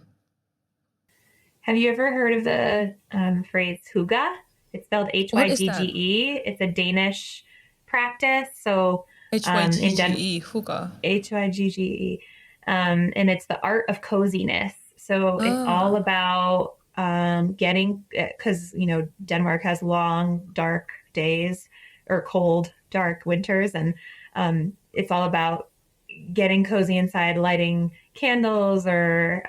Have you ever heard of the phrase hygge? It's spelled What is that? Hyggge. It's a Danish practice. So in Hyggge, hookah. Hyggge. And it's the art of coziness. So it's all Ah, about getting, because, Denmark has long, dark days or cold, dark winters. And it's all about getting cozy inside, lighting candles or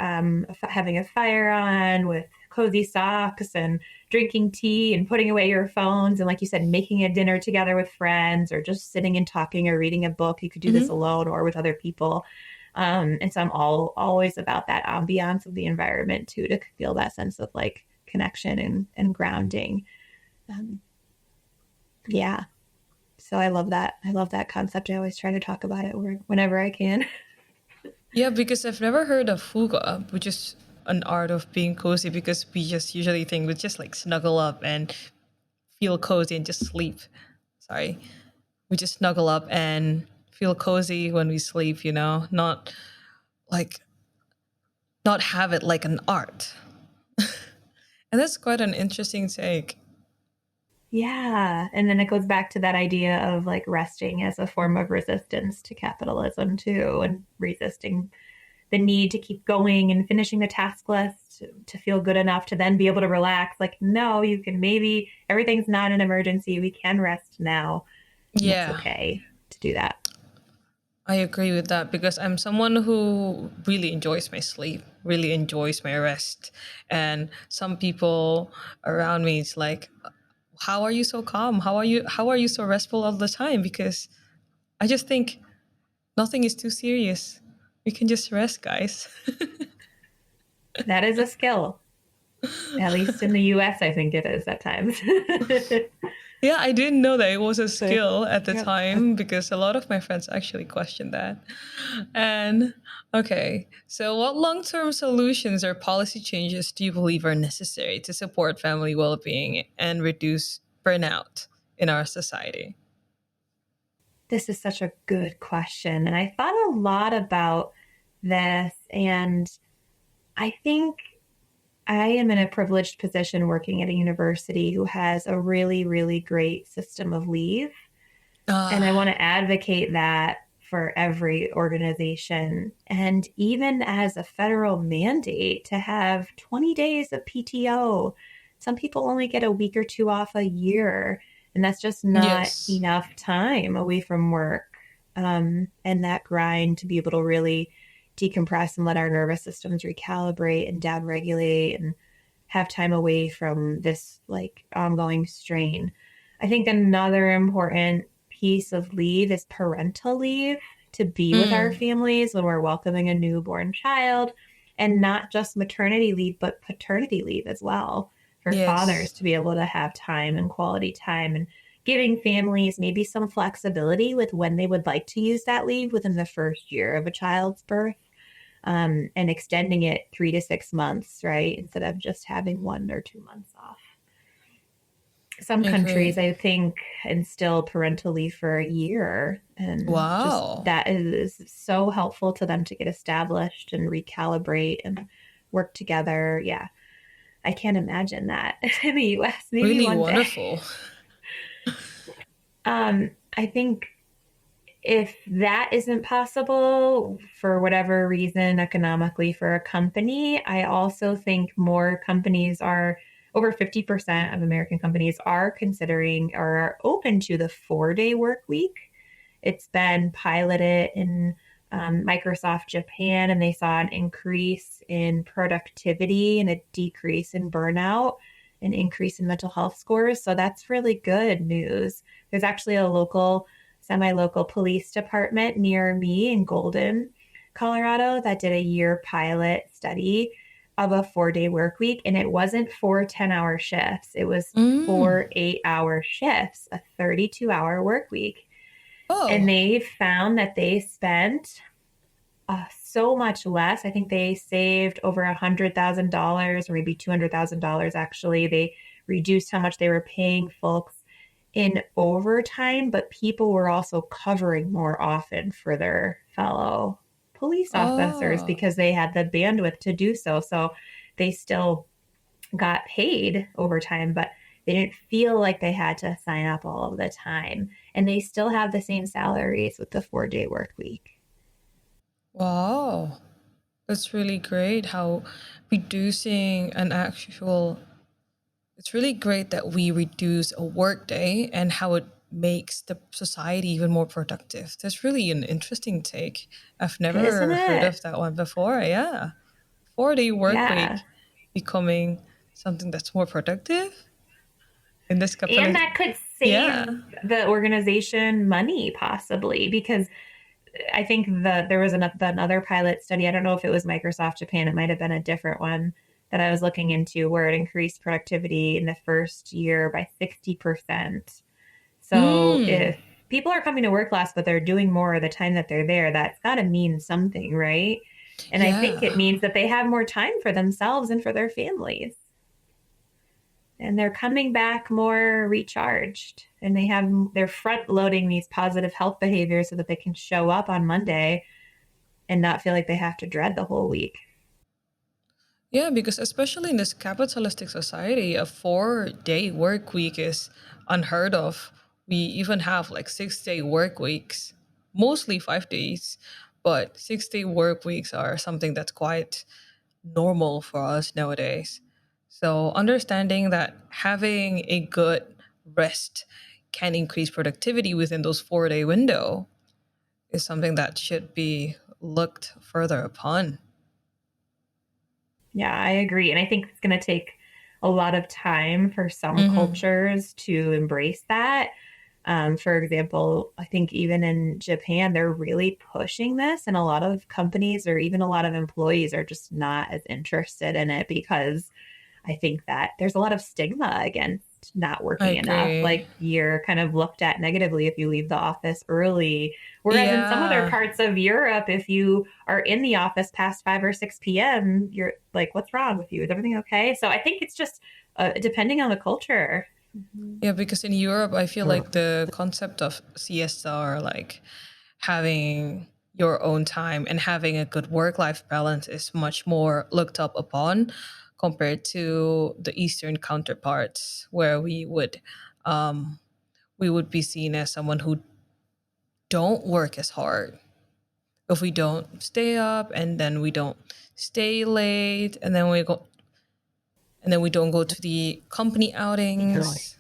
having a fire on with cozy socks and drinking tea and putting away your phones. And like you said, making a dinner together with friends or just sitting and talking or reading a book. You could do this mhm. alone or with other people. And so I'm always about that ambiance of the environment too, to feel that sense of like connection and grounding. Um, yeah. So I love that. I love that concept. I always try to talk about it whenever I can. Yeah, because I've never heard of fuga, which is an art of being cozy because we just usually think we just like snuggle up and feel cozy and just sleep. Sorry. We just snuggle up and feel cozy when we sleep, not like not have it like an art. And that's quite an interesting take. Yeah. And then it goes back to that idea of like resting as a form of resistance to capitalism too, and resisting the need to keep going and finishing the task list to feel good enough to then be able to relax. Like, no, you can maybe, everything's not an emergency. We can rest now. And it's Yeah. okay to do that. I agree with that because I'm someone who really enjoys my sleep, really enjoys my rest. And some people around me is like, how are you so calm? How are you so restful all the time? Because I just think nothing is too serious. We can just rest, guys. That is a skill. At least in the US, I think it is at times. Yeah, I didn't know that it was a So, skill at the yep. time because a lot of my friends actually questioned that. And okay, so what long term solutions or policy changes do you believe are necessary to support family well being and reduce burnout in our society? This is such a good question. And I thought a lot about this. And I think I am in a privileged position working at a university who has a really, really great system of leave. And I want to advocate that for every organization. And even as a federal mandate to have 20 days of PTO, some people only get a week or two off a year. And that's just not enough time away from work. And that grind to be able to really decompress and let our nervous systems recalibrate and downregulate and have time away from this like ongoing strain. I think another important piece of leave is parental leave, to be with our families when we're welcoming a newborn child, and not just maternity leave, but paternity leave as well, for fathers to be able to have time and quality time, and giving families maybe some flexibility with when they would like to use that leave within the first year of a child's birth, and extending it 3 to 6 months, right? Instead of just having 1 or 2 months off. Some countries, I think, instill parental leave for a year. And just that is so helpful to them to get established and recalibrate and work together. Yeah. I can't imagine that in the US. Maybe really one wonderful. I think if that isn't possible for whatever reason economically for a company, I also think more companies are, over 50% of American companies are considering or are open to the 4-day work week. It's been piloted in Microsoft Japan, and they saw an increase in productivity and a decrease in burnout, an increase in mental health scores. So that's really good news. There's actually a local, semi-local police department near me in Golden, Colorado, that did a year pilot study of a 4-day work week. And it wasn't 4 10-hour shifts. It was 4 8-hour shifts, a 32-hour work week. And they found that they spent so much less. I think they saved over $100,000 or maybe $200,000 actually. They reduced how much they were paying folks in overtime, but people were also covering more often for their fellow police officers because they had the bandwidth to do so. So they still got paid overtime, but they didn't feel like they had to sign up all of the time. And they still have the same salaries with the 4-day work week. Wow. That's really great how reducing an actual, it's really great that we reduce a work day and how it makes the society even more productive. That's really an interesting take. I've never heard of that one before. Yeah. 4-day work week becoming something that's more productive in this couple and that could save the organization money possibly, because I think there was another pilot study. I don't know if it was Microsoft Japan. It might have been a different one that I was looking into, where it increased productivity in the first year by 60%. So if people are coming to work less, but they're doing more of the time that they're there, that's got to mean something, right? And I think it means that they have more time for themselves and for their families. And they're coming back more recharged, and they're front loading these positive health behaviors so that they can show up on Monday and not feel like they have to dread the whole week. Yeah, because especially in this capitalistic society, a 4-day work week is unheard of. We even have like 6-day work weeks, mostly 5 days, but 6-day work weeks are something that's quite normal for us nowadays. So understanding that having a good rest can increase productivity within those 4-day window is something that should be looked further upon. Yeah, I agree. And I think it's going to take a lot of time for some cultures to embrace that. For example, I think even in Japan, they're really pushing this, and a lot of companies or even a lot of employees are just not as interested in it, because I think that there's a lot of stigma against not working enough. Like, you're kind of looked at negatively if you leave the office early. Whereas in some other parts of Europe, if you are in the office past 5 or 6 p.m., you're like, what's wrong with you? Is everything okay? So I think it's just depending on the culture. Yeah, because in Europe, I feel like the concept of siesta, or like having your own time and having a good work-life balance, is much more looked up upon compared to the Eastern counterparts, where we would be seen as someone who don't work as hard. If we don't stay up, and then we don't stay late, and then we don't go to the company outings.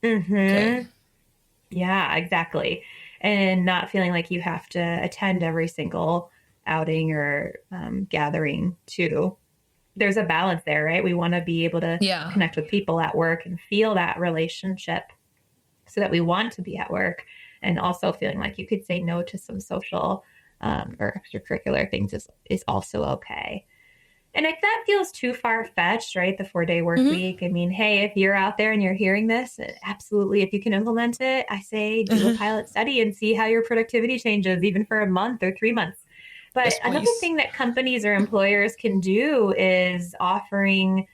Okay. Yeah, exactly. And not feeling like you have to attend every single outing or gathering too. There's a balance there, right? We want to be able to Yeah. connect with people at work and feel that relationship so that we want to be at work, and also feeling like you could say no to some social or extracurricular things is also okay. And if that feels too far fetched, right? The 4-day work week. I mean, hey, if you're out there and you're hearing this, absolutely, if you can implement it, I say do a pilot study and see how your productivity changes, even for a month or 3 months. But Yes, another please. thing that companies or employers can do is offering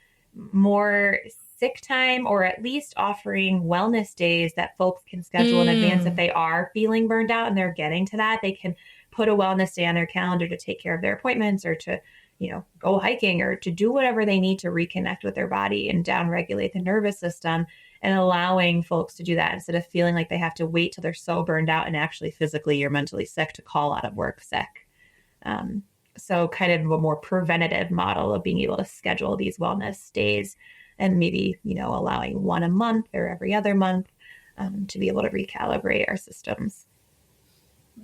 more sick time, or at least offering wellness days that folks can schedule in advance. If they are feeling burned out and they're getting to that, they can put a wellness day on their calendar to take care of their appointments, or to go hiking, or to do whatever they need to reconnect with their body and downregulate the nervous system, and allowing folks to do that instead of feeling like they have to wait till they're so burned out and actually physically or mentally sick to call out of work sick. So kind of a more preventative model of being able to schedule these wellness days, and maybe, allowing one a month or every other month to be able to recalibrate our systems.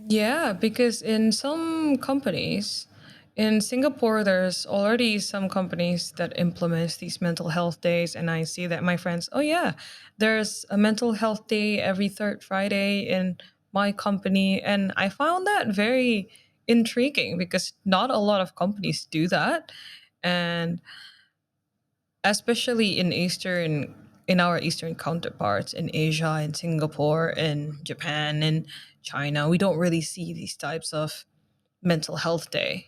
Yeah, because in some companies, in Singapore, there's already some companies that implement these mental health days, and I see that my friends, oh yeah, there's a mental health day every third Friday in my company, and I found that very intriguing because not a lot of companies do that, and especially in our eastern counterparts in Asia, in Singapore, in Japan, in China, we don't really see these types of mental health day.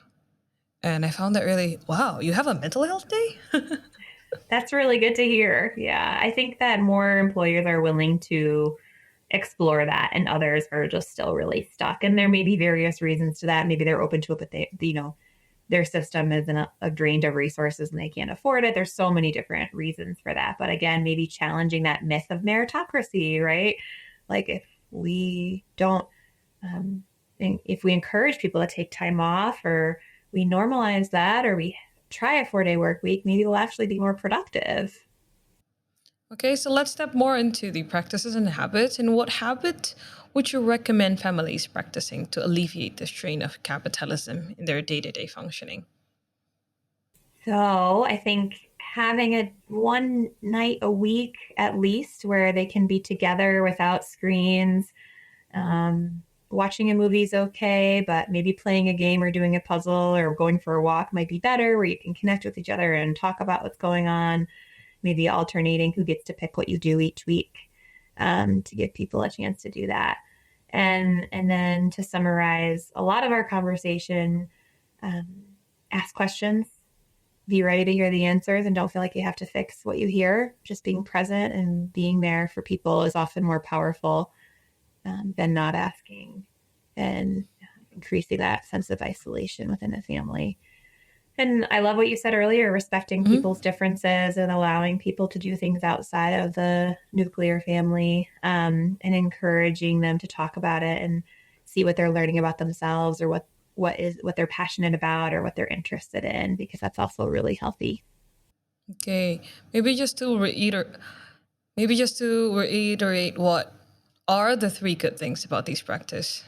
And I found that really, wow, you have a mental health day? That's really good to hear. Yeah, I think that more employers are willing to explore that, and others are just still really stuck. And there may be various reasons to that. Maybe they're open to it, but their system isn't drained of resources and they can't afford it. There's so many different reasons for that. But again, maybe challenging that myth of meritocracy, right? Like if we don't, if we encourage people to take time off, or we normalize that, or we try a 4-day work week, maybe we'll actually be more productive. Okay, so let's step more into the practices and habits. And what habit would you recommend families practicing to alleviate the strain of capitalism in their day-to-day functioning? So I think having a one night a week at least where they can be together without screens. Watching a movie is okay, but maybe playing a game or doing a puzzle or going for a walk might be better, where you can connect with each other and talk about what's going on. Maybe alternating who gets to pick what you do each week, to give people a chance to do that. And then to summarize a lot of our conversation, ask questions, be ready to hear the answers, and don't feel like you have to fix what you hear. Just being present and being there for people is often more powerful than not asking, and increasing that sense of isolation within a family. And I love what you said earlier, respecting people's differences and allowing people to do things outside of the nuclear family, and encouraging them to talk about it and see what they're learning about themselves, or what they're passionate about, or what they're interested in, because that's also really healthy. Okay, maybe just to reiterate, what are the three good things about the practice,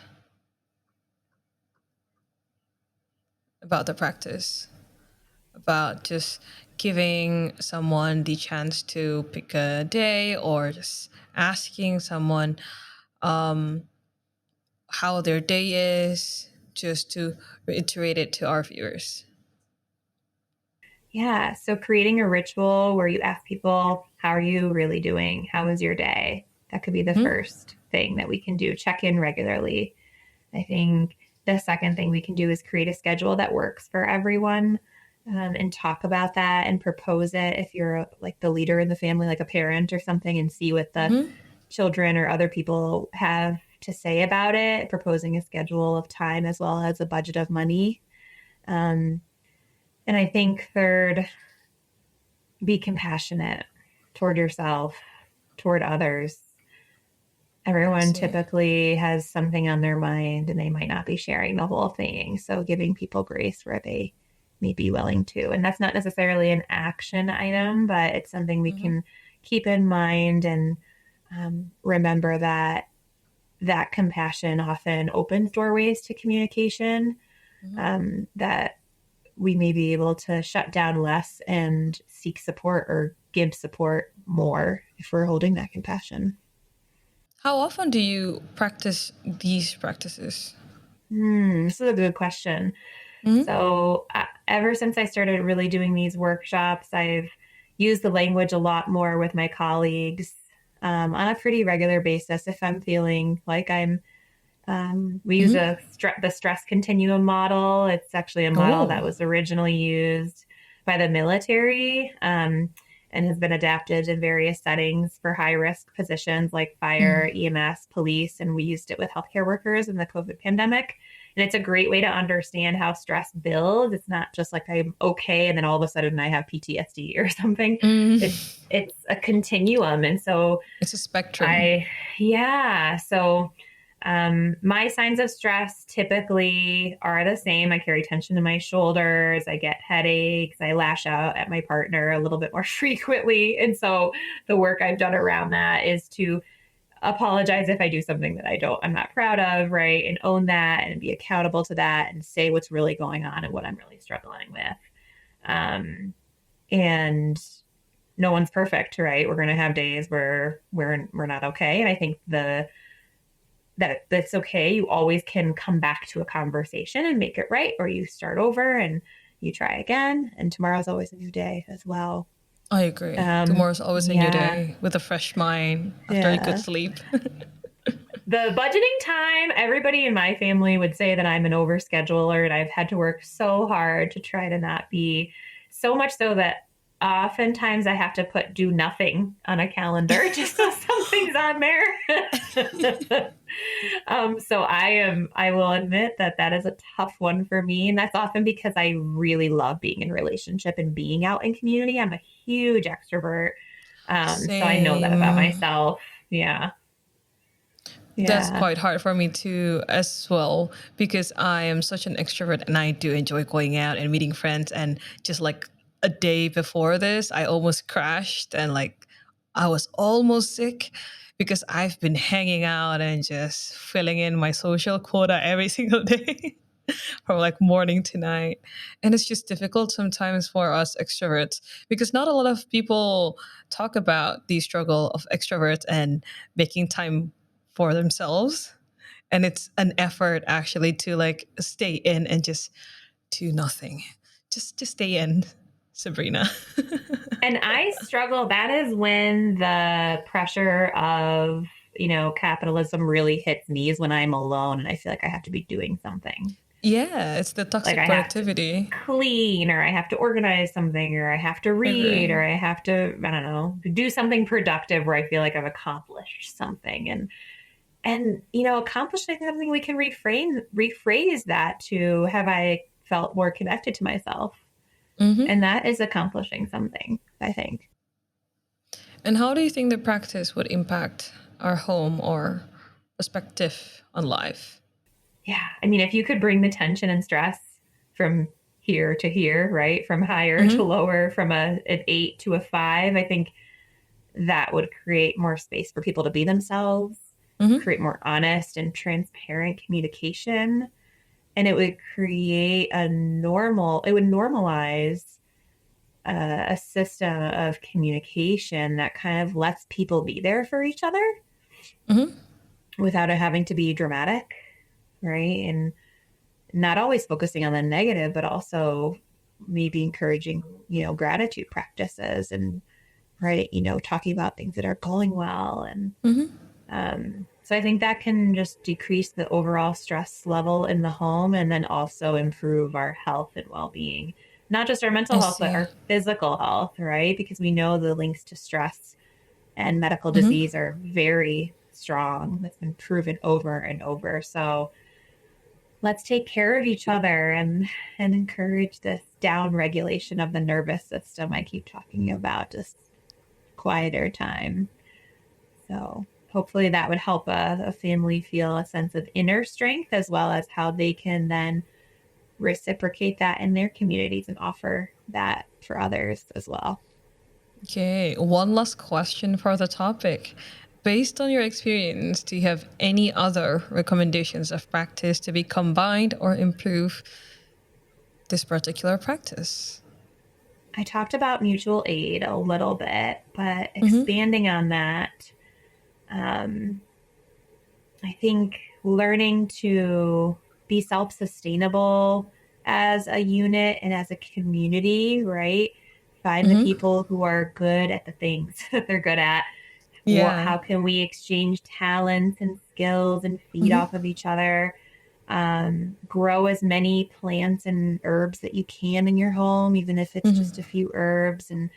about just giving someone the chance to pick a day, or just asking someone how their day is, just to reiterate it to our viewers. Yeah. So creating a ritual where you ask people, how are you really doing? How was your day? That could be the first thing that we can do. Check in regularly. I think the second thing we can do is create a schedule that works for everyone. and talk about that and propose it if you're like the leader in the family, like a parent or something, and see what the children or other people have to say about it, proposing a schedule of time as well as a budget of money. And I think third, be compassionate toward yourself, toward others. Everyone typically has something on their mind and they might not be sharing the whole thing. So giving people grace where they may be willing to. And that's not necessarily an action item, but it's something we can keep in mind and remember that compassion often opens doorways to communication, that we may be able to shut down less and seek support or give support more if we're holding that compassion. How often do you practice these practices? This is a good question. So ever since I started really doing these workshops, I've used the language a lot more with my colleagues on a pretty regular basis. If I'm feeling like we use the stress continuum model. It's actually a model that was originally used by the military and has been adapted in various settings for high-risk positions like fire, EMS, police, and we used it with healthcare workers in the COVID pandemic. And it's a great way to understand how stress builds. It's not just like I'm okay and then all of a sudden I have PTSD or something. It's a continuum. And so it's a spectrum. So my signs of stress typically are the same. I carry tension in my shoulders. I get headaches. I lash out at my partner a little bit more frequently. And so the work I've done around that is to apologize if I do something that I'm not proud of, right? And own that and be accountable to that and say what's really going on and what I'm really struggling with. And no one's perfect, right? We're going to have days where we're not okay. And I think that's okay. You always can come back to a conversation and make it right, or you start over and you try again. And tomorrow's always a new day as well. I agree. Tomorrow's always a new day with a fresh mind after a good sleep. The budgeting time, everybody in my family would say that I'm an overscheduler and I've had to work so hard to try to not be, so much so that oftentimes I have to do nothing on a calendar just so something's on there. So I will admit that is a tough one for me. And that's often because I really love being in relationship and being out in community. I'm a huge extrovert. So I know that about myself. Yeah. That's quite hard for me too as well, because I am such an extrovert and I do enjoy going out and meeting friends. And just like a day before this, I almost crashed and I was almost sick because I've been hanging out and just filling in my social quota every single day from morning to night. And it's just difficult sometimes for us extroverts because not a lot of people talk about the struggle of extroverts and making time for themselves. And it's an effort actually to stay in and just do nothing. Just stay in, Sabrina. And I struggle. That is when the pressure of, capitalism really hits me, is when I'm alone and I feel like I have to be doing something. Yeah, it's the toxic productivity. I have to clean, or I have to organize something, or I have to read, or I have to, I don't know, do something productive where I feel like I've accomplished something. And accomplishing something, we can rephrase that to, have I felt more connected to myself? And that is accomplishing something, I think. And how do you think the practice would impact our home or perspective on life? Yeah. I mean, if you could bring the tension and stress from here to here, right? From higher to lower, from an 8 to a 5, I think that would create more space for people to be themselves, create more honest and transparent communication. And it would create it would normalize a system of communication that kind of lets people be there for each other without it having to be dramatic, right? And not always focusing on the negative, but also maybe encouraging, gratitude practices and, right, talking about things that are going well. And so I think that can just decrease the overall stress level in the home and then also improve our health and well-being not just our mental I health, but see. our physical health, right? Because we know the links to stress and medical Mm-hmm. disease are very strong. That's been proven over and over. So let's take care of each other and encourage this down regulation of the nervous system I keep talking about, just quieter time. So hopefully that would help a family feel a sense of inner strength, as well as how they can then reciprocate that in their communities and offer that for others as well. Okay, one last question for the topic. Based on your experience, do you have any other recommendations of practice to be combined or improve this particular practice? I talked about mutual aid a little bit, but Mm-hmm. expanding on that, um, I think learning to be self-sustainable as a unit and as a community, right? Find the Mm-hmm. people who are good at the things that they're good at. Yeah. How can we exchange talents and skills and feed Mm-hmm. off of each other? Grow as many plants and herbs that you can in your home, even if it's Mm-hmm. just a few herbs, and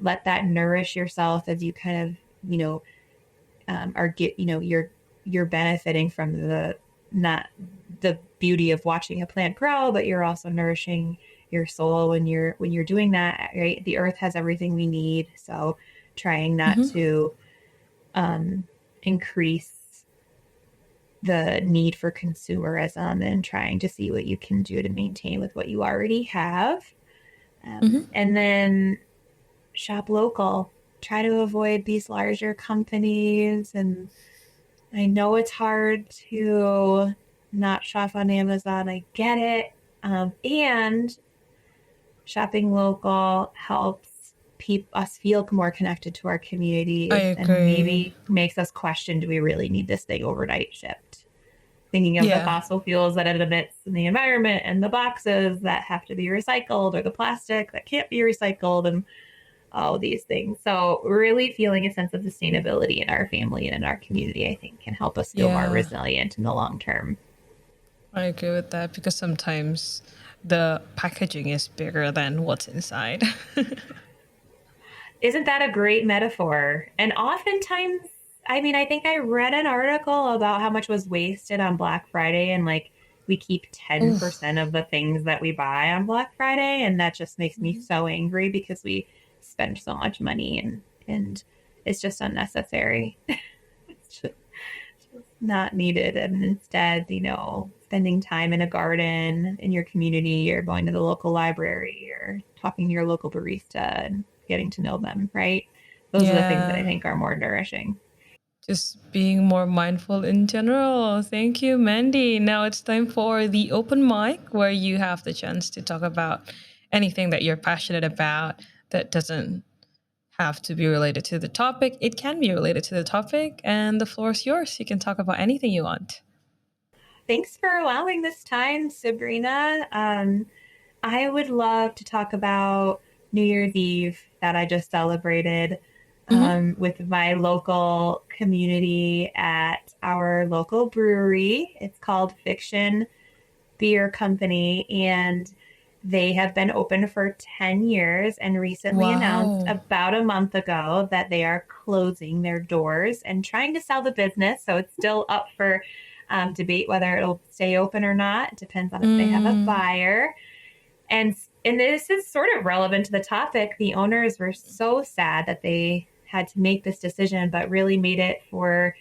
let that nourish yourself as you kind of, are get, you're benefiting from the, not the beauty of watching a plant grow, but you're also nourishing your soul when you're doing that, right? The earth has everything we need. So trying not Mm-hmm. to increase the need for consumerism and trying to see what you can do to maintain with what you already have. Mm-hmm. And then shop local. Try to avoid these larger companies. And I know it's hard to not shop on Amazon. I get it. And shopping local helps us feel more connected to our I communities and agree. maybe makes us question, do we really need this thing overnight shipped? Thinking of the Yeah. fossil fuels that it emits in the environment and the boxes that have to be recycled or the plastic that can't be recycled and all these things. So really feeling a sense of sustainability in our family and in our community, I think can help us feel more Yeah. resilient in the long term. I agree with that because sometimes the packaging is bigger than what's inside. Isn't that a great metaphor? And oftentimes, I mean, I think I read an article about how much was wasted on Black Friday, and like we keep Oof. 10% of the things that we buy on Black Friday. And that just makes me so angry because we spend so much money and it's just unnecessary. It's just not needed. And instead, spending time in a garden in your community or going to the local library or talking to your local barista and getting to know them, right? Those are the things that I Yeah. think are more nourishing. Just being more mindful in general. Thank you, Mandy. Now it's time for the open mic where you have the chance to talk about anything that you're passionate about that doesn't have to be related to the topic. It can be related to the topic, and the floor is yours. You can talk about anything you want. Thanks for allowing this time, Sabrina. I would love to talk about New Year's Eve that I just celebrated Mm-hmm. with my local community at our local brewery. It's called Fiction Beer Company, and they have been open for 10 years and recently announced Wow. about a month ago that they are closing their doors and trying to sell the business. So it's still up for debate whether it'll stay open or not. It depends on if they have a Mm. buyer. And and this is sort of relevant to the topic. The owners were so sad that they had to make this decision, but really made it for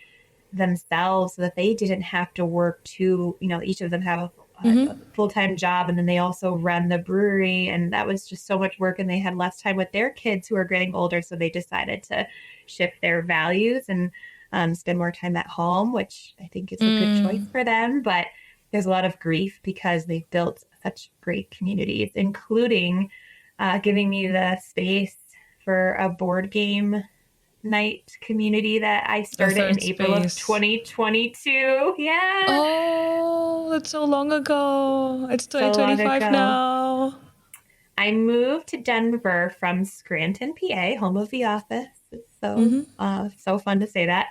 themselves so that they didn't have to work each of them have a Mm-hmm. full-time job, and then they also run the brewery, and that was just so much work, and they had less time with their kids who are getting older, so they decided to shift their values and spend more time at home, which I think is a good choice Mm. for them. But there's a lot of grief because they've built such great communities, including giving me the space for a board game night community that I The started in third April of space. 2022. Yeah. Oh, that's so long ago. It's So long 2025 ago. now. I moved to Denver from Scranton, PA, home of The Office. It's Mm-hmm. so fun to say that.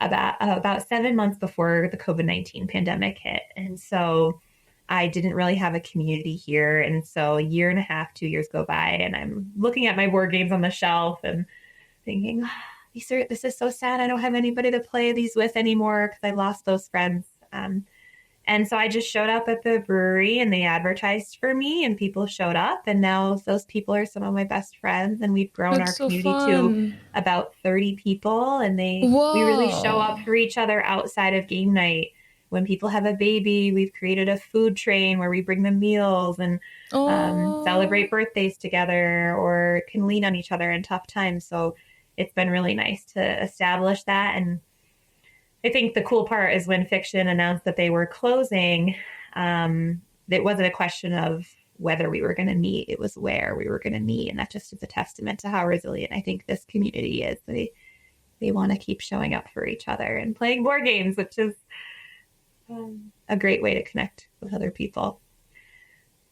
About 7 months before the COVID-19 pandemic hit. And so I didn't really have a community here. And so a year and a half, 2 years go by, and I'm looking at my board games on the shelf and thinking, this is so sad. I don't have anybody to play these with anymore because I lost those friends. And so I just showed up at the brewery and they advertised for me and people showed up. And now those people are some of my best friends. And we've grown That's our so community fun. to about 30 people. And we really show up for each other outside of game night. When people have a baby, we've created a food train where we bring them meals and celebrate birthdays together or can lean on each other in tough times. So it's been really nice to establish that. And I think the cool part is when Fiction announced that they were closing, it wasn't a question of whether we were going to meet, it was where we were going to meet. And that just is a testament to how resilient I think this community is. They want to keep showing up for each other and playing board games, which is a great way to connect with other people.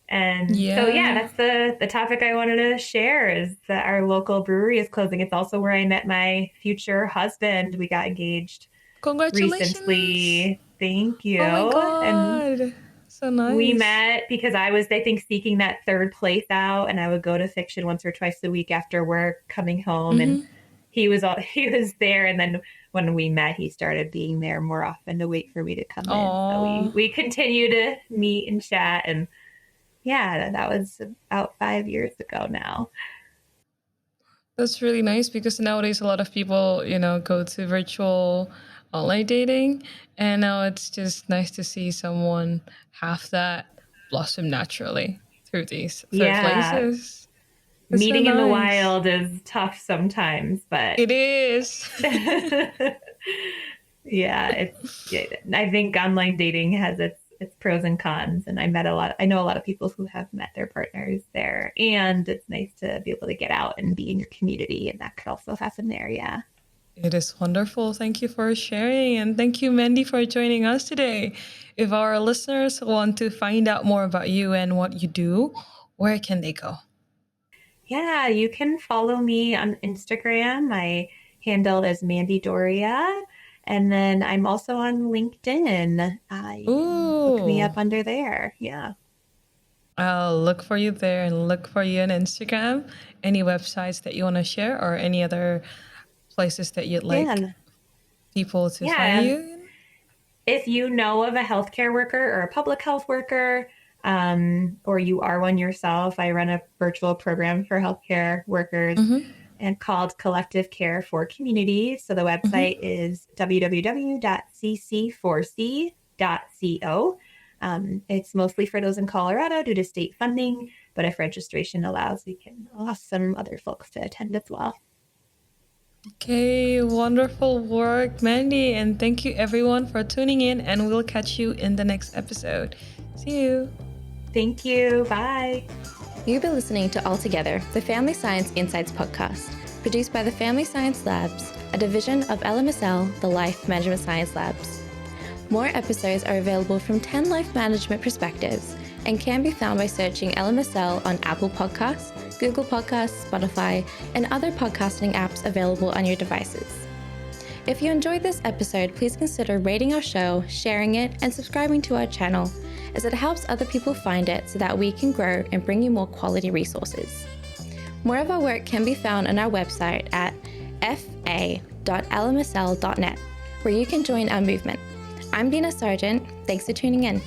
And so, that's the topic I wanted to share, is that our local brewery is closing. It's also where I met my future husband. We got engaged Congratulations. recently. Thank you. Oh my God. And so nice. We met because I was, I think, seeking that third place out, and I would go to Fiction once or twice a week after work, coming home, and he was there. And then when we met, he started being there more often to wait for me to come in. So we continue to meet and chat, and that was about 5 years ago now. That's really nice, because nowadays a lot of people, go to virtual online dating, and now it's just nice to see someone have that blossom naturally through these third places. It's meeting so in the nice. wild is tough sometimes, but it is. I think online dating has its pros and cons, and I know a lot of people who have met their partners there, and it's nice to be able to get out and be in your community, and that could also happen there. It is wonderful. Thank you for sharing, and thank you, Mandy, for joining us today. If our listeners want to find out more about you and what you do, where can they go? You can follow me on Instagram. My handle is Mandy Doria. And then I'm also on LinkedIn. Look me up under there. Yeah. I'll look for you there and look for you on Instagram. Any websites that you want to share, or any other places that you'd like people to find you? If you know of a healthcare worker or a public health worker, or you are one yourself, I run a virtual program for healthcare workers and called Collective Care for Communities. So the website is www.cc4c.co. It's mostly for those in Colorado due to state funding, but if registration allows, we can ask some other folks to attend as well. Okay, wonderful work, Mandy, and thank you everyone for tuning in, and we'll catch you in the next episode. See you. Thank you. Bye. You've been listening to All Together, the Family Science Insights podcast, produced by the Family Science Labs, a division of LMSL, the Life Management Science Labs. More episodes are available from 10 life management perspectives and can be found by searching LMSL on Apple Podcasts, Google Podcasts, Spotify, and other podcasting apps available on your devices. If you enjoyed this episode, please consider rating our show, sharing it, and subscribing to our channel, as it helps other people find it so that we can grow and bring you more quality resources. More of our work can be found on our website at fa.lmsl.net, where you can join our movement. I'm Dina Sargent. Thanks for tuning in.